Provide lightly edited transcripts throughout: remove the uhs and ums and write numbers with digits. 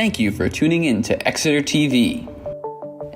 Thank you for tuning in to Exeter TV.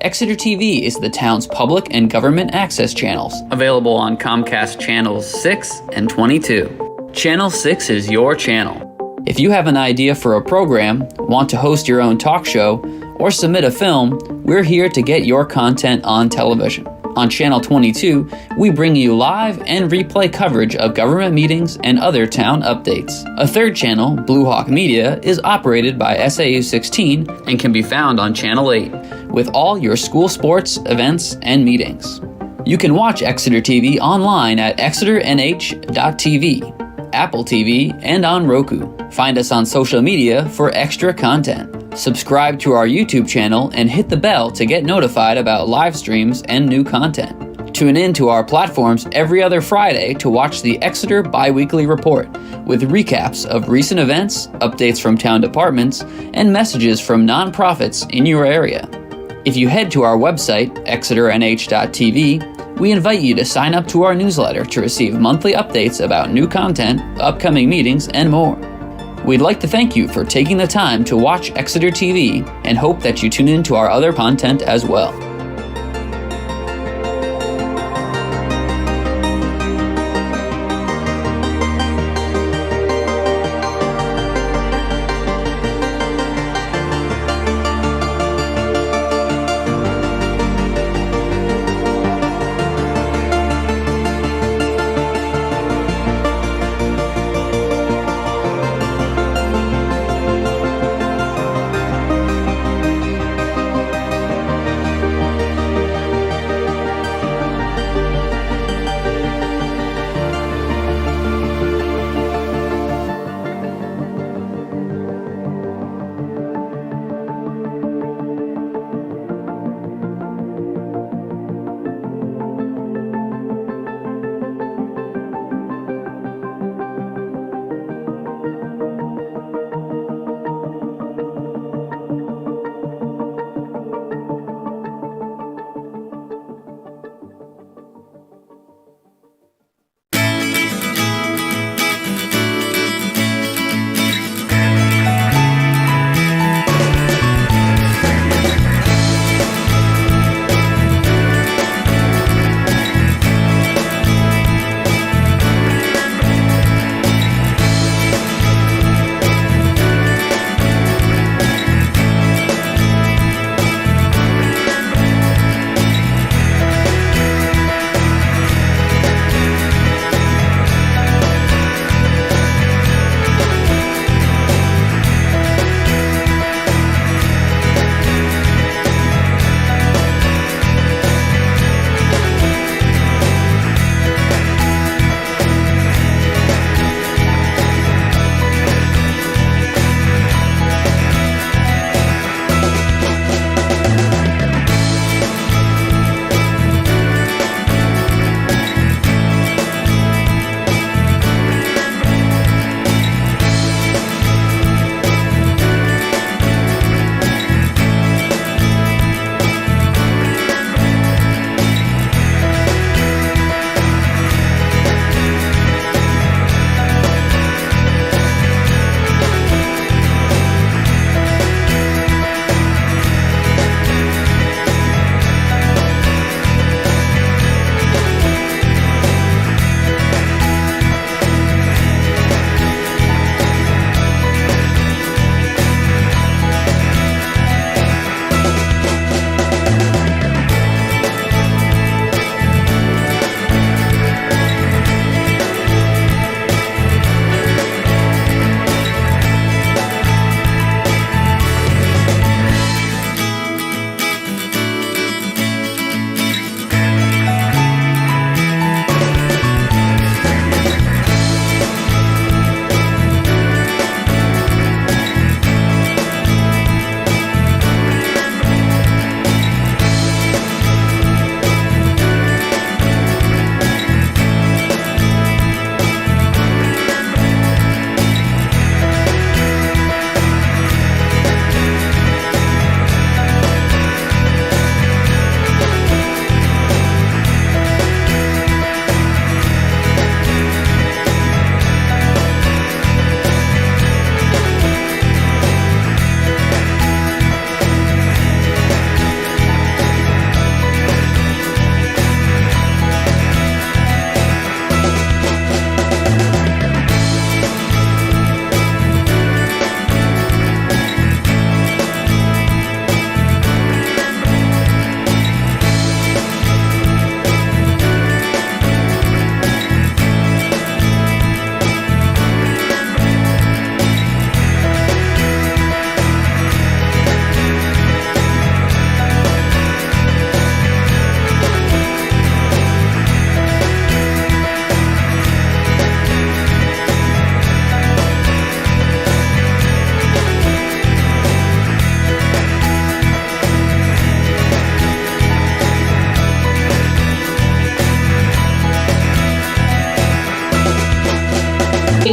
Exeter TV is the town's public and government access channels, available on Comcast Channels 6 and 22. Channel 6 is your channel. If you have an idea for a program, want to host your own talk show, or submit a film, we're here to get your content on television. On Channel 22, we bring you live and replay coverage of government meetings and other town updates. A third channel, Blue Hawk Media, is operated by SAU 16 and can be found on Channel 8, with all your school sports, events, and meetings. You can watch Exeter TV online at exeternh.tv, Apple TV, and on Roku. Find us on social media for extra content. Subscribe to our YouTube channel and hit the bell to get notified about live streams and new content. Tune in to our platforms every other Friday to watch the Exeter Biweekly Report with recaps of recent events, updates from town departments, and messages from nonprofits in your area. If you head to our website, exeternh.tv, we invite you to sign up to our newsletter to receive monthly updates about new content, upcoming meetings, and more. We'd like to thank you for taking the time to watch Exeter TV and hope that you tune in to our other content as well.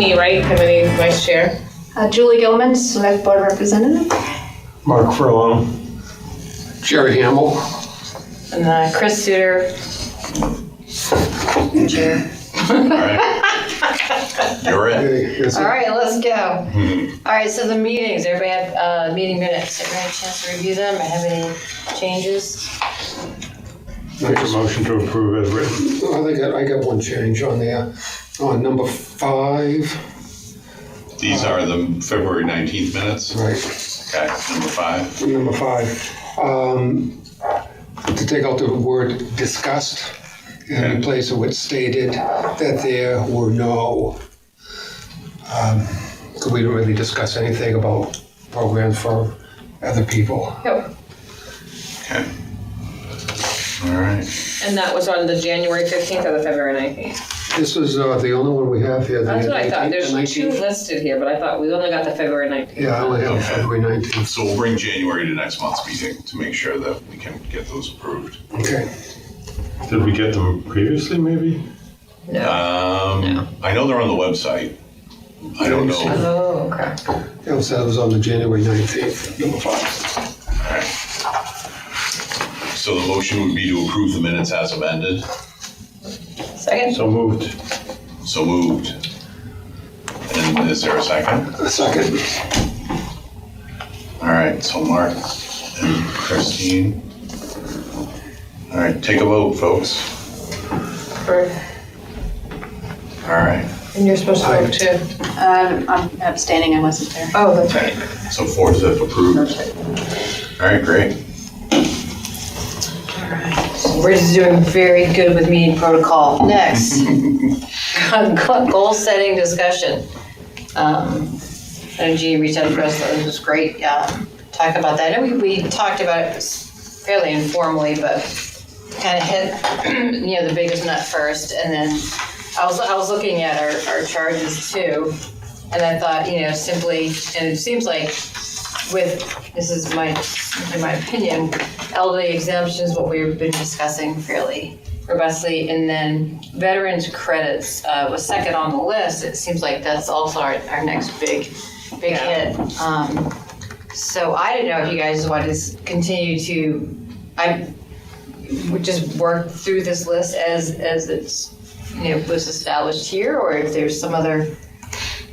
Jeannie Wright, committee vice chair. Julie Gilman, select board representative. Mark Furlong. Jerry Hamill. And Chris Suter, chair. All right. You're it. All right, let's go. All right, so the meetings, everybody have meeting minutes. Everybody have a chance to review them or have any changes? Make a motion to approve as written. I got one change on there. On number 5. These are the February 19th minutes. Right. Okay, number 5. Number 5. To take out the word discussed and replace it with stated that there were no. Because we didn't really discuss anything about programs for other people. Yep. Okay. All right. And that was on the January 15th or the February 19th? This is the only one we have here. That's what I thought. 18th, There's 2 listed here, but I thought we only got the February 19th. Yeah, I only have February 19th. So we'll bring January to next month's meeting to make sure that we can get those approved. Okay. Did we get them previously, maybe? No. No. I know they're on the website. I don't know. Oh, okay. It was on the January 19th, number 5. All right. So the motion would be to approve the minutes as amended. Second? So moved. So moved. And is there a second? A second. All right, so Mark and Christine. All right, take a vote, folks. All right, And you're supposed to vote too. I'm abstaining, I wasn't there. Oh, that's right. so 4-0 approved. All right, great. We're just doing very good with meeting protocol. Next, goal setting discussion. And Jeannie reached out to us, it was great. Talk about that. I know we talked about it fairly informally, but kind of hit the biggest nut first, and then I was looking at our charges too, and I thought simply, and it seems like this is my opinion, elderly exemption is what we've been discussing fairly robustly, and then veterans credits was second on the list. It seems like that's also our next big hit. So I didn't know if you guys want to continue to, would just work through this list as it's was established here, or if there's some other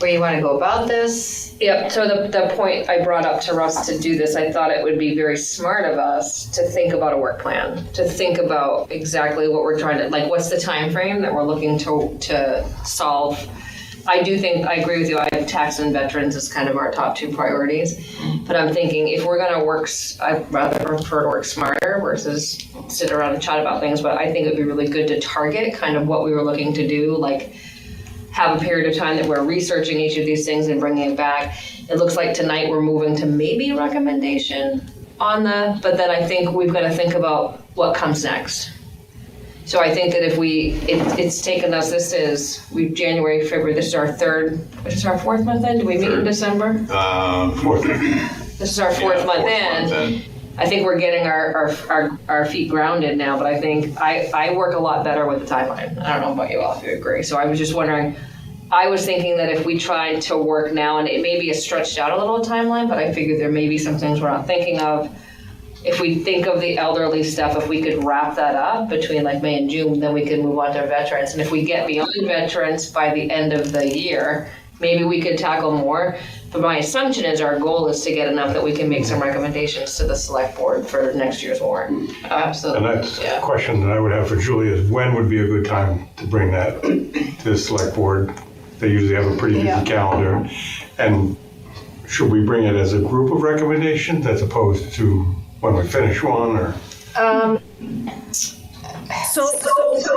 way you want to go about this. Yep, so the point I brought up to Russ to do this, I thought it would be very smart of us to think about a work plan, to think about exactly what we're trying to, like what's the time frame that we're looking to solve. I do think, I agree with you, tax and veterans is kind of our top 2 priorities, but I'm thinking if we're gonna work, I'd rather prefer to work smarter versus sit around and chat about things, but I think it'd be really good to target kind of what we were looking to do, like have a period of time that we're researching each of these things and bringing it back. It looks like tonight we're moving to maybe recommendation on but then I think we've got to think about what comes next. So I think that if it's taken us, January, February, this is our 3rd, which is our 4th month in? Do we meet in December? 4th. This is our 4th month in. I think we're getting our feet grounded now, but I think I work a lot better with the timeline. I don't know about you all if you agree. So I was just wondering, I was thinking that if we tried to work now, and it may be a stretched out a little timeline, but I figured there may be some things we're not thinking of. If we think of the elderly stuff, if we could wrap that up between like May and June, then we could move on to veterans. And if we get beyond veterans by the end of the year, maybe we could tackle more. But my assumption is our goal is to get enough that we can make some recommendations to the select board for next year's warrant. Absolutely. And that's a question that I would have for Julie is when would be a good time to bring that to the select board? They usually have a pretty busy calendar. And should we bring it as a group of recommendations as opposed to when we finish one, or? So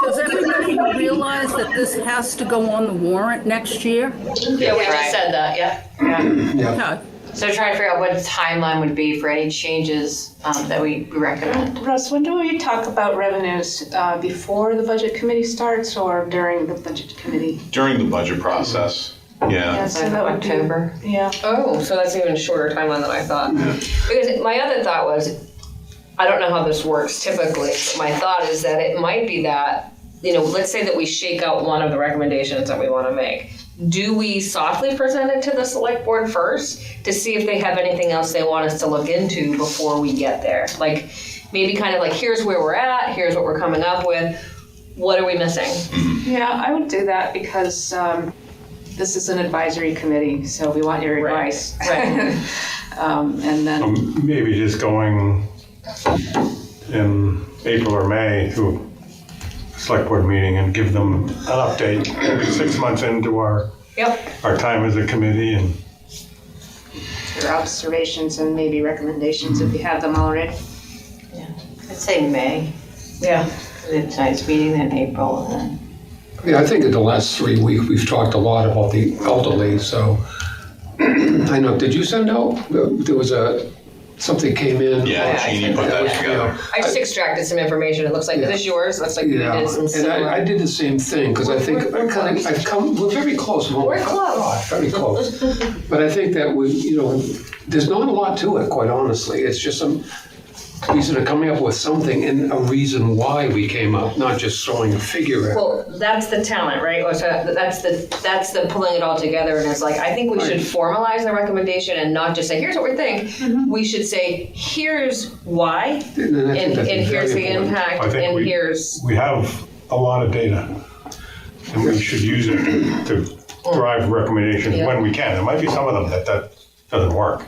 does everybody realize that this has to go on the warrant next year? Yeah, we just said that, yeah. Okay. So trying to figure out what the timeline would be for any changes that we recommend. Russ, when do we talk about revenues? Before the budget committee starts or during the budget committee? During the budget process. Yeah. So that would October. Yeah. Oh, so that's even shorter timeline than I thought. Yeah. Because my other thought was, I don't know how this works typically. But my thought is that it might be that, let's say that we shake out one of the recommendations that we want to make. do we softly present it to the select board first to see if they have anything else they want us to look into before we get there? Like, maybe kind of like, here's where we're at, here's what we're coming up with, what are we missing? Yeah, I would do that because this is an advisory committee, so we want your advice. Right. And then, Maybe just going in April or May to a select board meeting and give them an update, maybe 6 months into our time as a committee, and your observations and maybe recommendations if you have them already. I'd say May. Yeah. Tonight's meeting, then April, and then. Yeah, I think in the last 3 weeks, we've talked a lot about the elderly, so I know, did you send out, there was something came in? Yeah, Jeannie put that together. I just extracted some information. It looks like, is this yours? Looks like we did some And similar. I did the same thing, because I think we're very close. We're close. God, very close. But I think that there's not a lot to it, quite honestly. It's just some reason of coming up with something and a reason why we came up, not just throwing a figure at it. Well, that's the talent, right? Or so that's the pulling it all together. And it's like, I think we should formalize the recommendation and not just say, here's what we think. We should say, here's why, and here's the impact, I think and here's. we have a lot of data, and we should use it to drive recommendations when we can. There might be some of them that doesn't work,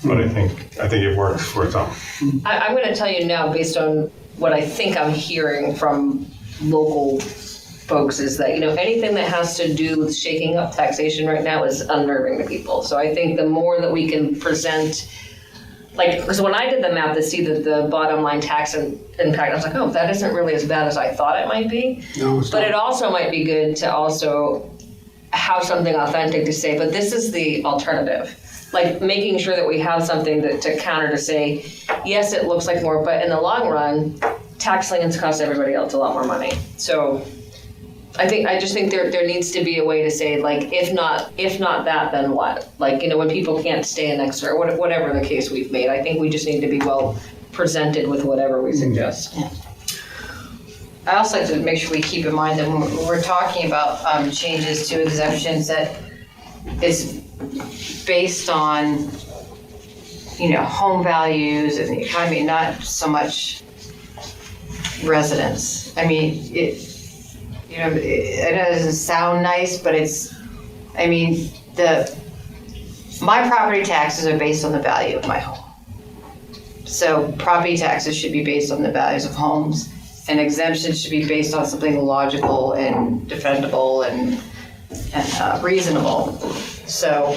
but I think it works for some. I'm going to tell you now, based on what I think I'm hearing from local folks, is that, anything that has to do with shaking up taxation right now is unnerving to people. So I think the more that we can present, because when I did the map to see the bottom line tax impact, I was like, oh, that isn't really as bad as I thought it might be. No, it's but not. it also might be good to also have something authentic to say, but this is the alternative. Like making sure that we have something to counter to say, yes, it looks like more, but in the long run, tax liens cost everybody else a lot more money. So I just think there needs to be a way to say, like, if not that, then what? Like, when people can't stay in Exeter, or whatever the case we've made, I think we just need to be well presented with whatever we suggest. I also like to make sure we keep in mind that when we're talking about changes to exemptions, that it's based on, home values and the economy, not so much residents. I mean, I know it doesn't sound nice, but my property taxes are based on the value of my home. So property taxes should be based on the values of homes, and exemptions should be based on something logical and defendable and reasonable. So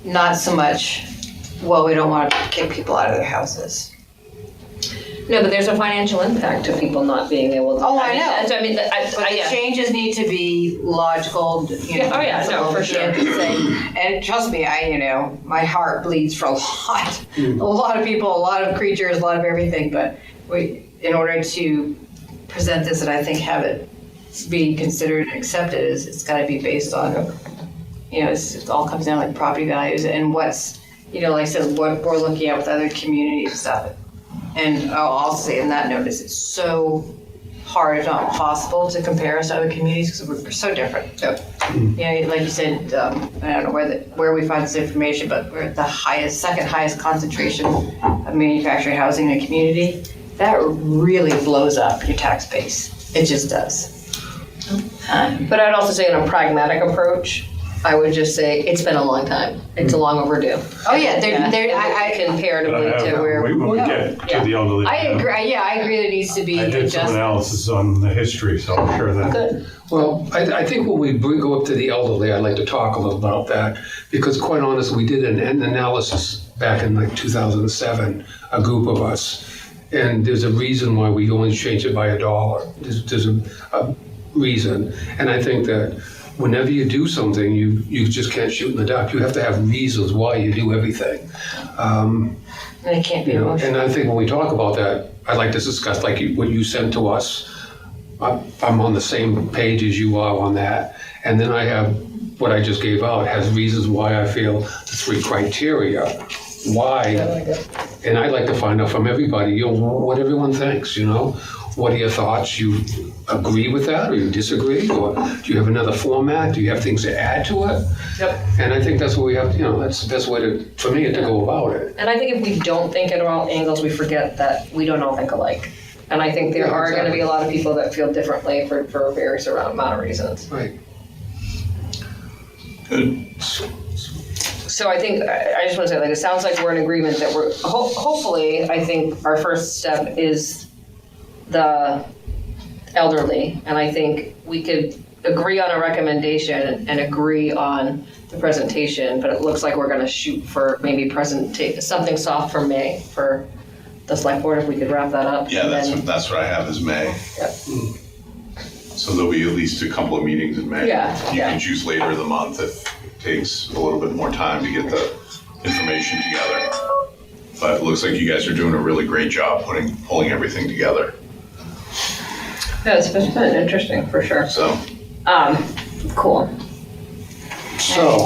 not so much, well, we don't want to kick people out of their houses. No, but there's a financial impact to people not being able to. Oh, I know. But The changes need to be logical, Oh, yeah, no, for sure. And trust me, my heart bleeds for a lot of people, a lot of creatures, a lot of everything, but in order to present this and I think have it be considered and accepted, it's got to be based on, it all comes down like property values and what's, like I said, what we're looking at with other communities and stuff. And I'll also say in that notice, it's so hard, if not impossible, to compare us to other communities because we're so different. So, like you said, I don't know where we find this information, but we're at the second highest concentration of manufactured housing in a community. That really blows up your tax base. It just does. But I'd also say in a pragmatic approach, I would just say it's been a long time. It's a long overdue. Oh yeah, I comparatively to where When we get to the elderly. I agree. Yeah, I agree. There needs to be I did some analysis on the history, so I'm sure that. Good. Well, I think when we go up to the elderly, I'd like to talk a little about that, because quite honestly, we did an analysis back in like 2007, a group of us, and there's a reason why we only changed it by $1. There's a reason, and I think that whenever you do something, you just can't shoot in the dark. You have to have reasons why you do everything. And it can't be emotional. And I think when we talk about that, I'd like to discuss what you sent to us. I'm on the same page as you are on that. And then I have what I just gave out has reasons why I feel the 3 criteria. Why? And I'd like to find out from everybody, what everyone thinks, What are your thoughts? You agree with that, or you disagree, or do you have another format? Do you have things to add to it? Yep. And I think that's what we have. That's the best way for me to go about it. And I think if we don't think at all angles, we forget that we don't all think alike. And I think there are going to be a lot of people that feel differently for various amount of reasons. Right. Good. So I think, I just want to say, like, it sounds like we're in agreement that we're, hopefully, I think our first step is the elderly. And I think we could agree on a recommendation and agree on the presentation, but it looks like we're going to shoot for maybe something soft for May for the select board, if we could wrap that up. Yeah, that's what I have is May. Yep. So there'll be at least a couple of meetings in May. Yeah, You yeah. can choose later in the month if it takes a little bit more time to get the information together. But it looks like you guys are doing a really great job pulling everything together. Yeah, it's been interesting, for sure. So, Cool. So,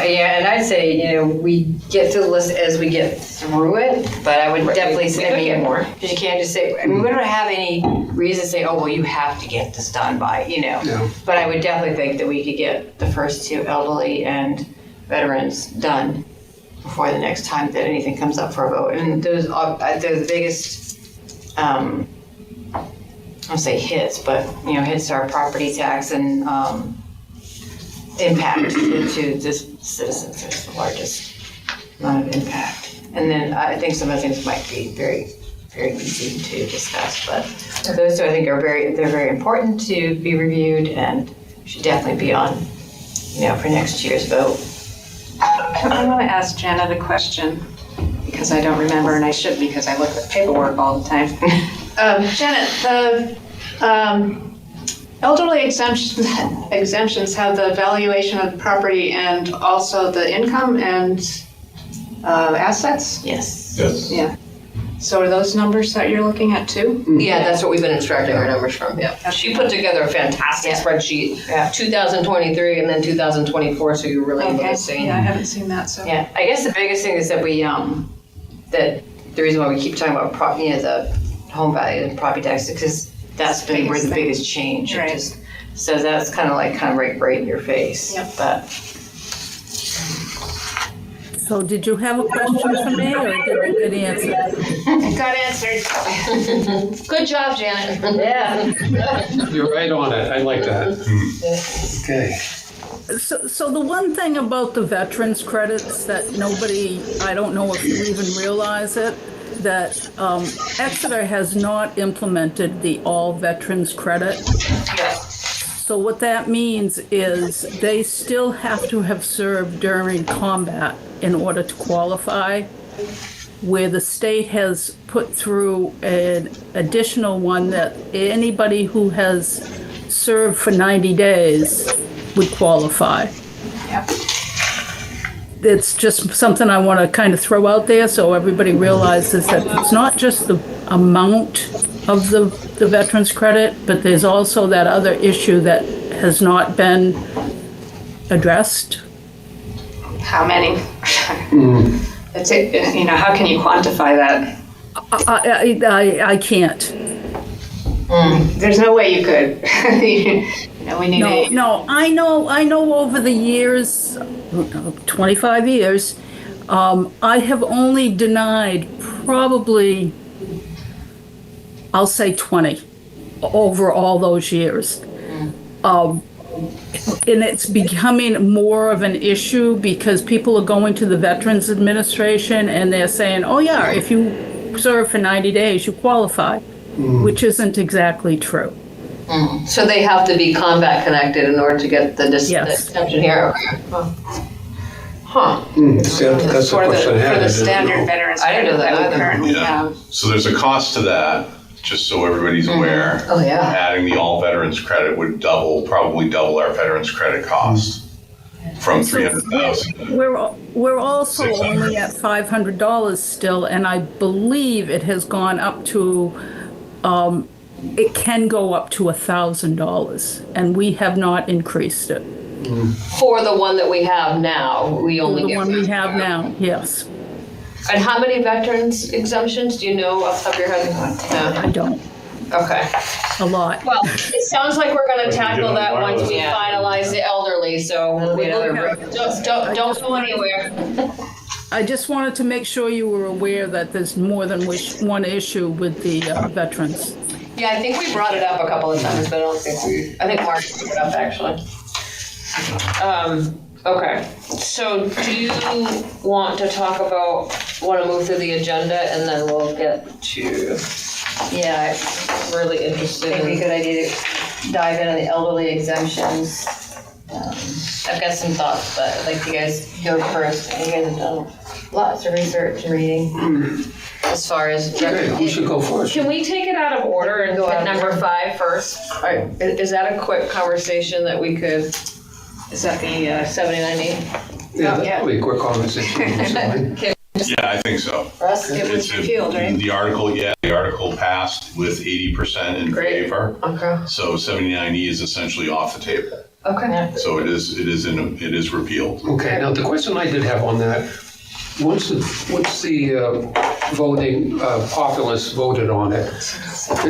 Yeah, and I'd say, we get to the list as we get through it, but I would definitely say, we could get more. because you can't just say, we don't have any reason to say, oh, well, you have to get this done by, Yeah. But I would definitely think that we could get the first two, elderly and veterans, done before the next time that anything comes up for a vote. And those are, they're the biggest, I don't say hits, but, hits our property tax and, impact to this citizens is the largest amount of impact. And then I think some of the things might be very, very easy to discuss, but those two I think they're very important to be reviewed and should definitely be on, for next year's vote. I want to ask Janet a question because I don't remember, and I should because I look at paperwork all the time. Janet, the elderly exemptions have the valuation of the property and also the income and assets? Yes. yes. Yeah. So are those numbers that you're looking at too? Yeah, that's what we've been extracting our numbers from. Yeah. She put together a fantastic spreadsheet, 2023 and then 2024, so you're really able to see. Yeah, I haven't seen that, so. Yeah, I guess the biggest thing is that that the reason why we keep talking about the home value and property tax is because that's been where the biggest change. Right. So that's kind of right in your face. Yep. But So did you have a question for me, or did you get answered? got answered. Good job, Janet. Yeah. you're right on it. I like that. Okay. So the one thing about the veterans credits that I don't know if you even realize it, that Exeter has not implemented the all veterans credit. So what that means is they still have to have served during combat in order to qualify, where the state has put through an additional one that anybody who has served for 90 days would qualify. Yeah. It's just something I want to kind of throw out there so everybody realizes that it's not just the amount of the veterans credit, but there's also that other issue that has not been addressed. How many? It's how can you quantify that? I can't. There's no way you could. We need No, I know over the years, 25 years, I have only denied probably, I'll say 20 over all those years. And it's becoming more of an issue because people are going to the Veterans Administration and they're saying, oh yeah, if you serve for 90 days, you qualify, which isn't exactly true. So they have to be combat connected in order to get the Yes. exemption here. Huh. That's the for question I had. the I didn't standard know. veterans I didn't know credit that that we either. currently Yeah. have. So there's a cost to that, just so everybody's aware. Oh, yeah. Adding the all veterans credit would probably double our veterans credit cost from 300,000. We're also only at $500 still, and I believe it has gone up to, it can go up to $1,000, and we have not increased it. For the one that we have now, we only The get. one we have now, yes, And how many veterans exemptions do you know off the top of your head? I don't. Okay. a lot. Well, it sounds like we're gonna tackle that once we Yeah. finalize the elderly, so That'll be another we'll- break. don't go anywhere. I just wanted to make sure you were aware that there's more than one issue with the veterans. Yeah, I think we brought it up a couple of times, but I think Mark brought it up actually. Okay, so do you want to move through the agenda and then we'll get to, Yeah, really I interested think it'd be a in. good idea to dive in on the elderly exemptions. I've got some thoughts, but I'd like you guys to go first. You guys have done lots of research and reading as far as. Okay, who should go first? Can we take it out of order and Go out hit of number order. 5 first? Is that a quick conversation that we could, is that the 79E? Yeah, that's probably a quick conversation. Yeah, I think so. Russ? It was repealed, right? The article passed with 80% in Great. favor. Okay. So 79E is essentially off the table. Okay. So it is repealed. Okay, now the question I did have on that, once the voting populace voted on it,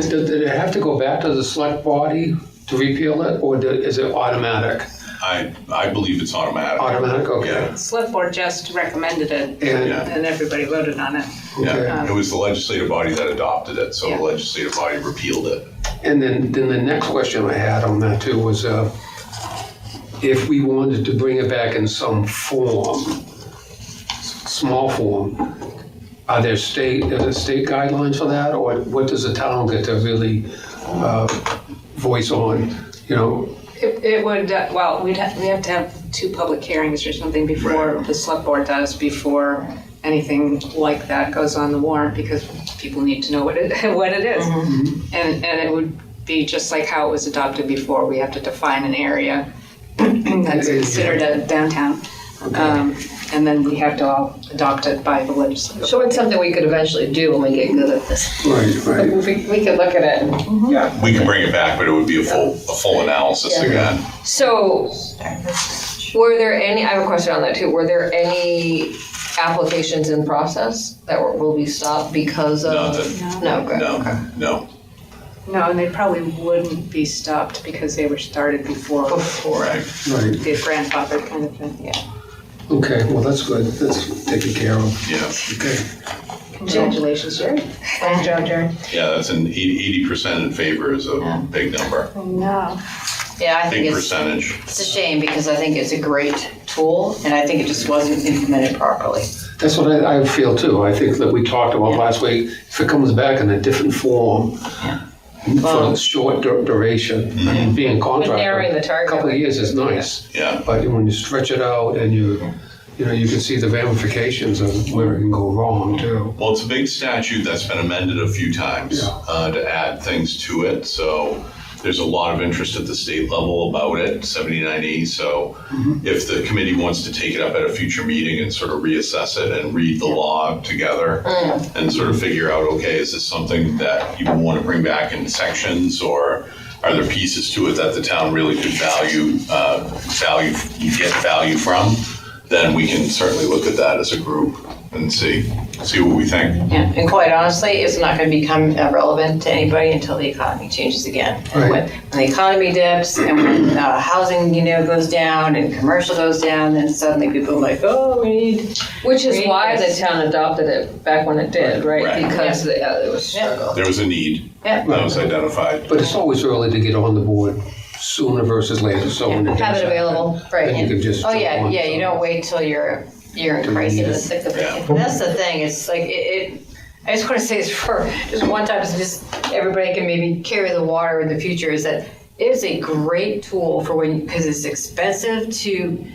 did it have to go back to the select body to repeal it, or is it automatic? I believe it's automatic. Automatic, okay. Yeah. Select board just recommended it, And, Yeah. and everybody voted on it. okay. Yeah, it was the legislative body that adopted it, so Yeah. the legislative body repealed it. And then the next question I had on that too was, if we wanted to bring it back in some form, small form, are there state guidelines for that, or what does the town get to really voice on, you know? It would, well, we have to have 2 public hearings or something before the select board does, before anything like that goes on the warrant, because people need to know what it is. And it would be just like how it was adopted before. We have to define an area that's considered a downtown. And then we have to all adopt it by the legislature. So it's something we could eventually do when we get good at this. Right. We could look at it. Yeah, we can bring it back, but it would be a full analysis again. So, were there any, I have a question on that too, were there any applications in process that will be stopped because of? Nothing. No, good, okay. No. No, and they probably wouldn't be stopped because they were started before Right. Right, the grandfather kind of thing, yeah. okay, well, that's good, that's taken care of. Yeah. Okay. Congratulations, Jerry. Nice job, Jerry. Yeah, that's an 80% in favor is a big number, No. Yeah, I think big it's percentage. a shame because I think it's a great tool and I think it just wasn't implemented properly. That's what I feel too. I think that we talked about last week, if it comes back in a different form, for a short duration, and being a contractor, narrowing the target. a couple of years is nice. Yeah. But when you stretch it out and you can see the ramifications of where it can go wrong too. Well, it's a big statute that's been amended a few times to add things to it. So there's a lot of interest at the state level about it, 79E. So if the committee wants to take it up at a future meeting and sort of reassess it and read the law together and sort of figure out, okay, is this something that you want to bring back in sections, or are there pieces to it that the town really could get value from? Then we can certainly look at that as a group and see what we think. Yeah, and quite honestly, it's not going to become relevant to anybody until the economy changes again. And Right. when the economy dips and when housing, goes down and commercial goes down, then suddenly people are like, oh, we need. Which is Great. why the town adopted it back when it did, right? Right. Because there was struggle. There was a need Yeah. that was identified. But it's always early to get on the board, sooner versus later. So when it Have does it available. Right. then you can just Oh, jump yeah, on yeah, you something. don't wait till you're in Till you crisis, need in the it. thick of it. Yeah. And that's the thing, it's like, I just want to say this for just one time, so just everybody can maybe carry the water in the future, is that it is a great tool for because it's expensive to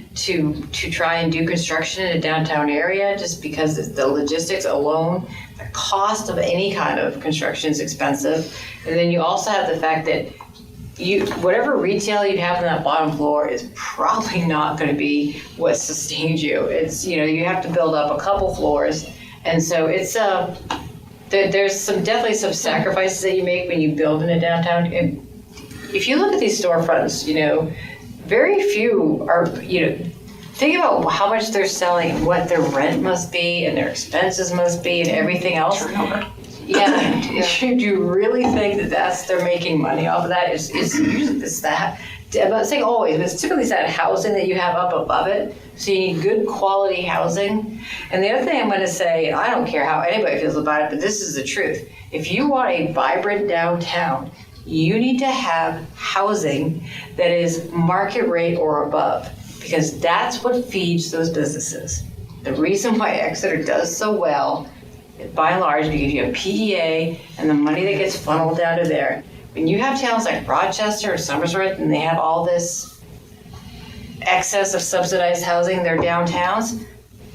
try and do construction in a downtown area, just because it's the logistics alone, the cost of any kind of construction is expensive. And then you also have the fact that whatever retail you'd have on that bottom floor is probably not going to be what sustains you. It's, you have to build up a couple floors. And so it's, there's definitely some sacrifices that you make when you build in a downtown. And if you look at these storefronts, very few are, think about how much they're selling, what their rent must be and their expenses must be and everything else. Yeah, should you really think that they're making money off of that? It's usually it's that. I'm not saying always, but it's typically that housing that you have up above it. So you need good quality housing. And the other thing I'm going to say, and I don't care how anybody feels about it, but this is the truth. If you want a vibrant downtown, you need to have housing that is market rate or above, because that's what feeds those businesses. The reason why Exeter does so well, by and large, because you have PEA and the money that gets funneled down to there. When you have towns like Rochester or Somersworth and they have all this excess of subsidized housing in their downtowns,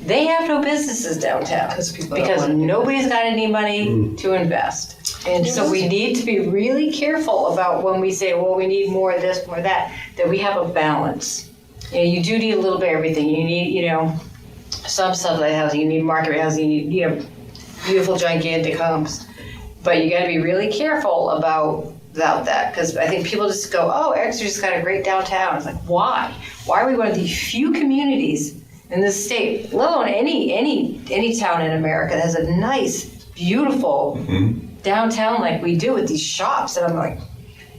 they have no businesses downtown because nobody's got any money to invest. And so we need to be really careful about when we say, well, we need more of this, more of that we have a balance. You do need a little bit of everything. You need, some subsidized housing, you need market rate housing, you need, beautiful, gigantic homes. But you got to be really careful about that, because I think people just go, oh, Exeter's got a great downtown. It's like, why? Why are we one of the few communities in this state, let alone any town in America that has a nice, beautiful downtown like we do with these shops? And I'm like,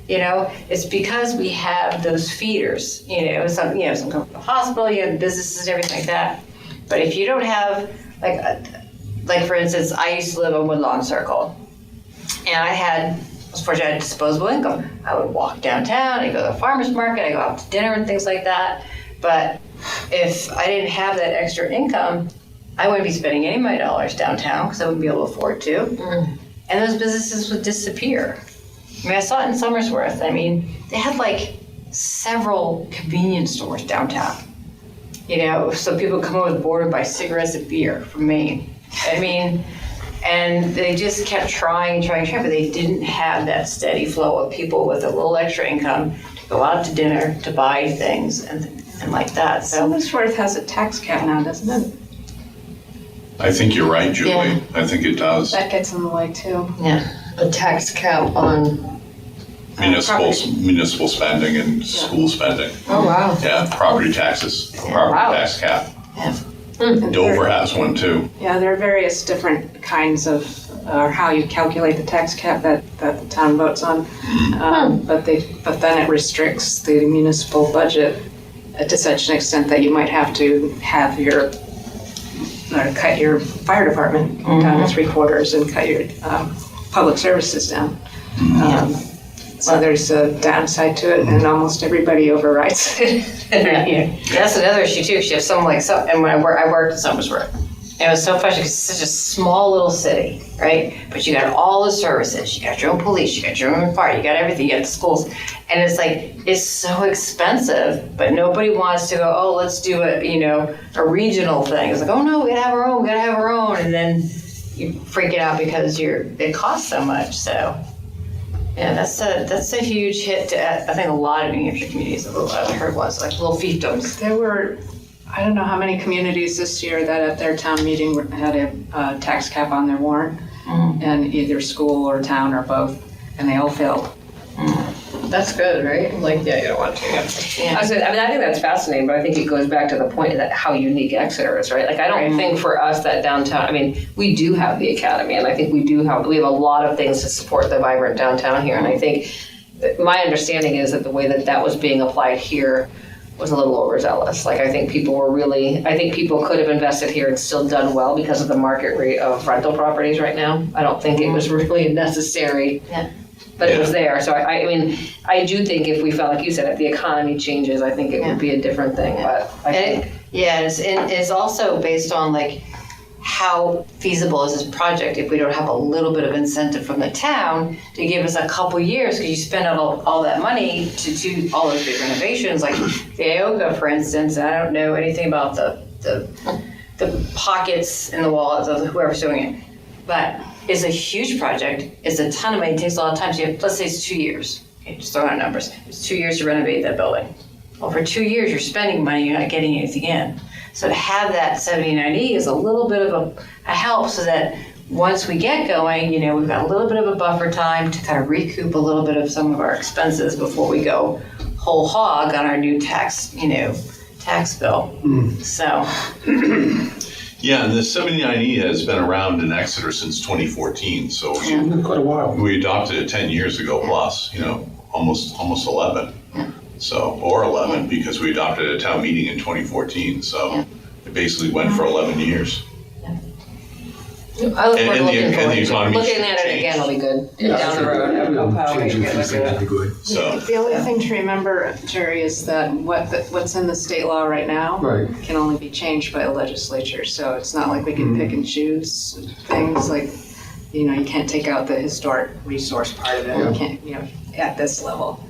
it's because we have those feeders. Some come from the hospital, you have businesses and everything like that. But if you don't have, like for instance, I used to live on Woodlawn Circle, and I was fortunate I had disposable income. I would walk downtown, I'd go to the farmer's market, I'd go out to dinner and things like that. But if I didn't have that extra income, I wouldn't be spending any of my dollars downtown because I wouldn't be able to afford to. And those businesses would disappear. I mean, I saw it in Somersworth. I mean, they had several convenience stores downtown. So people come over the border and buy cigarettes and beer from Maine. I mean, and they just kept trying, but they didn't have that steady flow of people with a little extra income to go out to dinner, to buy things, and like that. So Somersworth has a tax cap now, doesn't it? I think you're right, Julie. Yeah. I think it does. That gets in the way too. yeah, A tax cap on, Municipal spending and school spending. oh, wow. Yeah, property taxes, property tax cap. And Dover has one too. Yeah, there are various different kinds of, or how you calculate the tax cap that the town votes on. But then it restricts the municipal budget to such an extent that you might have to have cut your fire department down to 3/4 and cut your public services down. So there's a downside to it, and almost everybody overrides it. That's another issue too. If you have someone and when I worked in Somersworth, it was so frustrating because it's such a small little city, right? But you got all the services, you got your own police, you got your own fire, you got everything, you got the schools, and it's so expensive. But nobody wants to go, oh, let's do a regional thing. It's like, oh no, we gotta have our own, and then you freak it out because it costs so much. So. Yeah, that's a huge hit to, I think, a lot of New Hampshire communities. I heard was little fiefdoms. There were, I don't know how many communities this year that at their town meeting had a tax cap on their warrant, and either school or town or both, and they all failed. That's good, right? You don't want to. Yeah. I think that's fascinating, but I think it goes back to the point that how unique Exeter is, right? I don't think for us that downtown, we do have the academy, and I think we have a lot of things to support the vibrant downtown here, and I think my understanding is that the way that was being applied here was a little overzealous. I think people could have invested here and still done well because of the market rate of rental properties right now. I don't think it was really necessary. Yeah. But it was there. So I do think if we felt, like you said, if the economy changes, I think it would be a different thing. But it's also based on how feasible is this project if we don't have a little bit of incentive from the town to give us a couple years, because you spend all that money to do all those big renovations, like the Ioka, for instance. I don't know anything about the pockets in the walls of whoever's doing it, but it's a huge project. It's a ton of money. It takes a lot of time. So let's say it's 2 years. Okay, just throwing out numbers. It's 2 years to renovate that building. Well, for 2 years, you're spending money. You're not getting anything in. So to have that 79E is a little bit of a help, so that once we get going, we've got a little bit of a buffer time to kind of recoup a little bit of some of our expenses before we go whole hog on our new tax bill. So. Yeah, and the 79E has been around in Exeter since 2014, so Quite a while. we adopted it 10 years ago plus, almost 11. So, or 11, because we adopted a town meeting in 2014, so it basically went for 11 years. I look forward to And the looking forward to economy looking at it changed. again will be good down the road. I'll probably Changing get a few with things it. would be good. So, The only thing to remember, Jerry, is that what's in the state law right now Right. can only be changed by the legislature. So it's not like we can pick and choose things like, you can't take out the historic resource part of it. Yeah. You can't, at this level.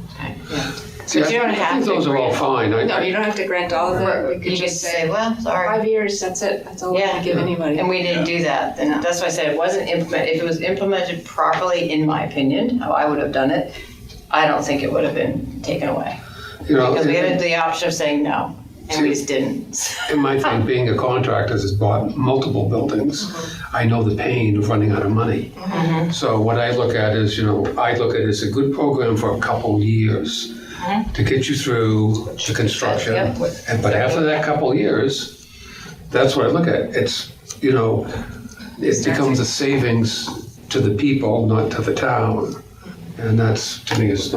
Yeah. See, But you don't I have think to those are all fine. No, you don't have to grant all of it. We You could could just say, say well, sorry. 5 years, that's it. That's all we Yeah. can give anybody. And we didn't do that. And that's why I said it wasn't implemented. If it was implemented properly, in my opinion, how I would have done it, I don't think it would have been taken away. Because we had the option of saying no, and we just didn't. In my thing, being a contractor that's bought multiple buildings, I know the pain of running out of money. So what I look at is, I look at it as a good program for a couple years to get you through the construction. Yep. But after that couple years, that's what I look at. It's, it becomes a savings to the people, not to the town. And that's, to me, that's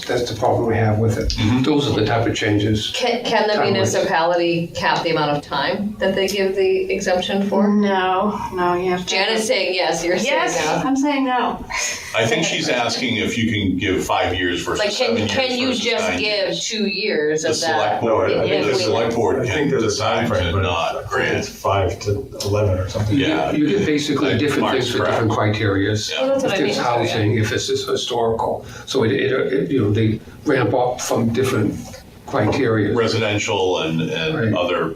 the problem we have with it. Those are the type of changes. Can the Time-wise. municipality cap the amount of time that they give the exemption for? No, you have to. Janet's saying yes, you're saying Yes, no. I'm saying no. I think she's asking if you can give 5 years versus Like, 7 years can you versus just 9 give years. 2 years The of select that? board, No, I think the If we- select board I think can there's a decide timeframe, to but not it's grant. 5 to 11 or something. Yeah. You get basically different Mark's things for correct. different criterias. Yeah. Well, that's what I If mean. it's housing, if it's historical. So they ramp up from different criteria. Residential and Right. other,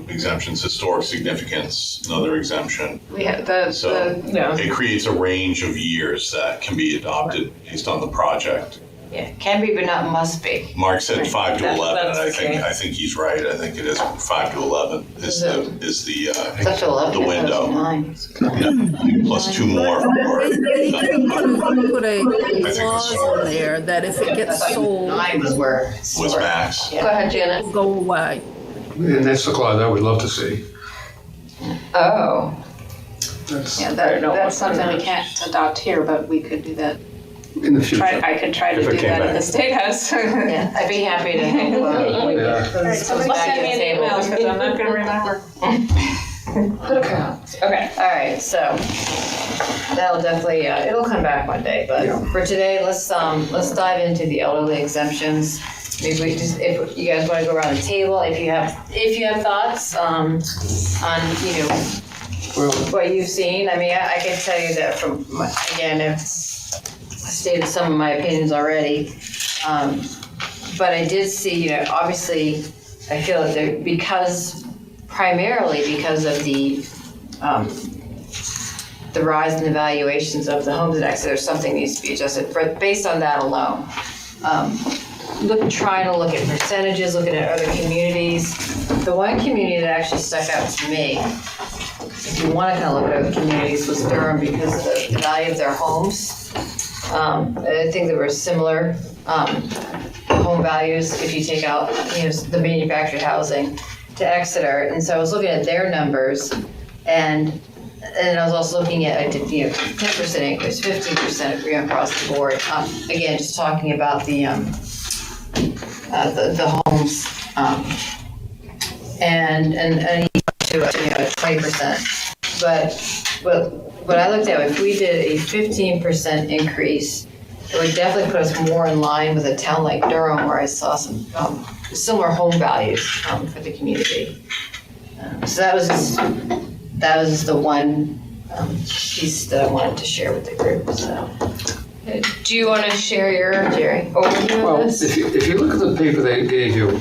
exemptions, historic significance, another exemption. We have So Yeah. it creates a range of years that can be adopted based on the project. Yeah, can be, but not must be. Mark said 5 to That- 11, and that's okay. I think he's right. I think it is 5 to 11 is the It's up to 11. the window. 9. Plus 2 more for They could put a it's clause hard. in there that if it gets sold, 9 was where. was max. Go ahead, Janet. go away. And that's the clause I would love to see. Oh. That's Yeah, No, that's something we no. can't adopt here, but we could do that. in the future. I could try to If it do came that at back. the State House. Yeah, I'd be happy to hang Yeah. All right, Somebody send me an email because I'm not gonna remember. Okay. All right, so that'll definitely, it'll come back one day, but for today, let's dive into the elderly exemptions. Maybe we just, if you guys want to go around the table, if you have thoughts, on, Well, what you've seen. I mean, I can tell you that from, again, I've stated some of my opinions already. But I did see, obviously, I feel that primarily because of the rise in the valuations of the homes in Exeter, something needs to be adjusted based on that alone. Trying to look at percentages, looking at other communities. The one community that actually stuck out to me, if you want to kind of look at other communities, was Durham because of the value of their homes. I think there were similar home values if you take out the manufactured housing to Exeter. And so I was looking at their numbers, and I was also looking at, I did 10% increase, 15% across the board. Again, just talking about the homes, and to 20%. But what I looked at, if we did a 15% increase, it would definitely put us more in line with a town like Durham, where I saw some similar home values for the community. So that was just the one piece that I wanted to share with the group. So, Do you want to share your Jerry. overview well, of this? if you look at the paper they gave you,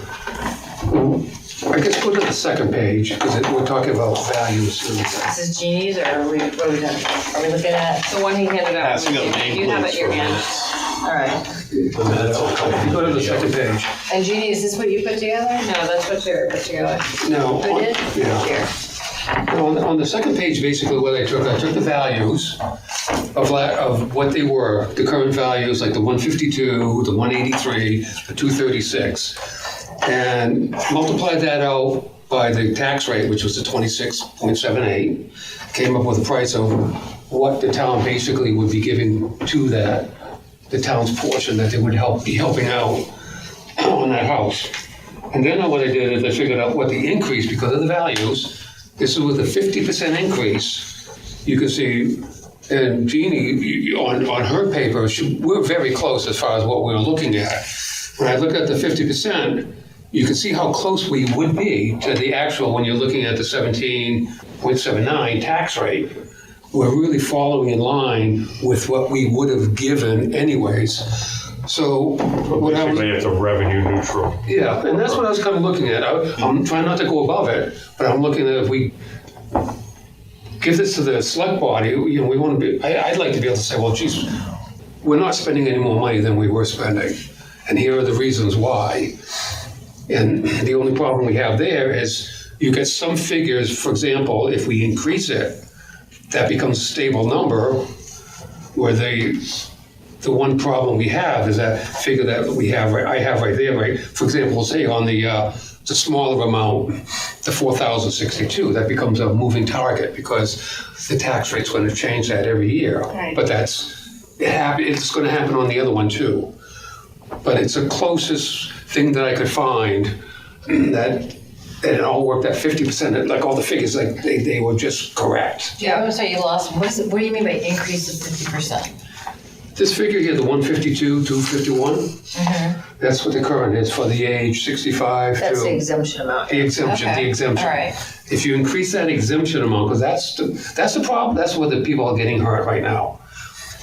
I guess go to the second page, because we're talking about values. This is Jeannie's, or what are we doing? Are we looking at? The one he handed out. Passing out You have it nameplates in your for hand. minutes. All right. If you go to the second page, And Jeannie, is this what you put together? No, that's what Jerry put together. now, Who did? yeah. Here. On the second page, basically what I took the values of what they were, the current values, like the 152, the 183, the 236, and multiply that out by the tax rate, which was the 26.78, came up with a price of what the town basically would be giving to that, the town's portion that they would be helping out on that house. And then what I did is I figured out what the increase, because of the values, this is with a 50% increase. You can see, and Jeannie, on her paper, we're very close as far as what we're looking at. When I look at the 50%, you can see how close we would be to the actual, when you're looking at the 17.79 tax rate. We're really following in line with what we would have given anyways. So what I was, Basically, it's a revenue neutral. yeah, and that's what I was kind of looking at. I'm trying not to go above it, but I'm looking at if we give this to the select body, we want to be, I'd like to be able to say, well, geez, we're not spending any more money than we were spending. And here are the reasons why. And the only problem we have there is you get some figures, for example, if we increase it, that becomes a stable number, where the one problem we have is that figure that I have right there, right? For example, say on the smaller amount, the 4,062, that becomes a moving target because the tax rate's going to change that every year. Right. But it's going to happen on the other one too. But it's the closest thing that I could find that it all worked at 50%. Like all the figures, like they were just correct. Yeah, I'm sorry, you lost. What do you mean by increase of 50%? This figure here, the 152, 251, that's what the current is for the age 65 That's to the exemption amount. the exemption. Okay. The exemption. All right. If you increase that exemption amount, because that's the problem. That's where the people are getting hurt right now.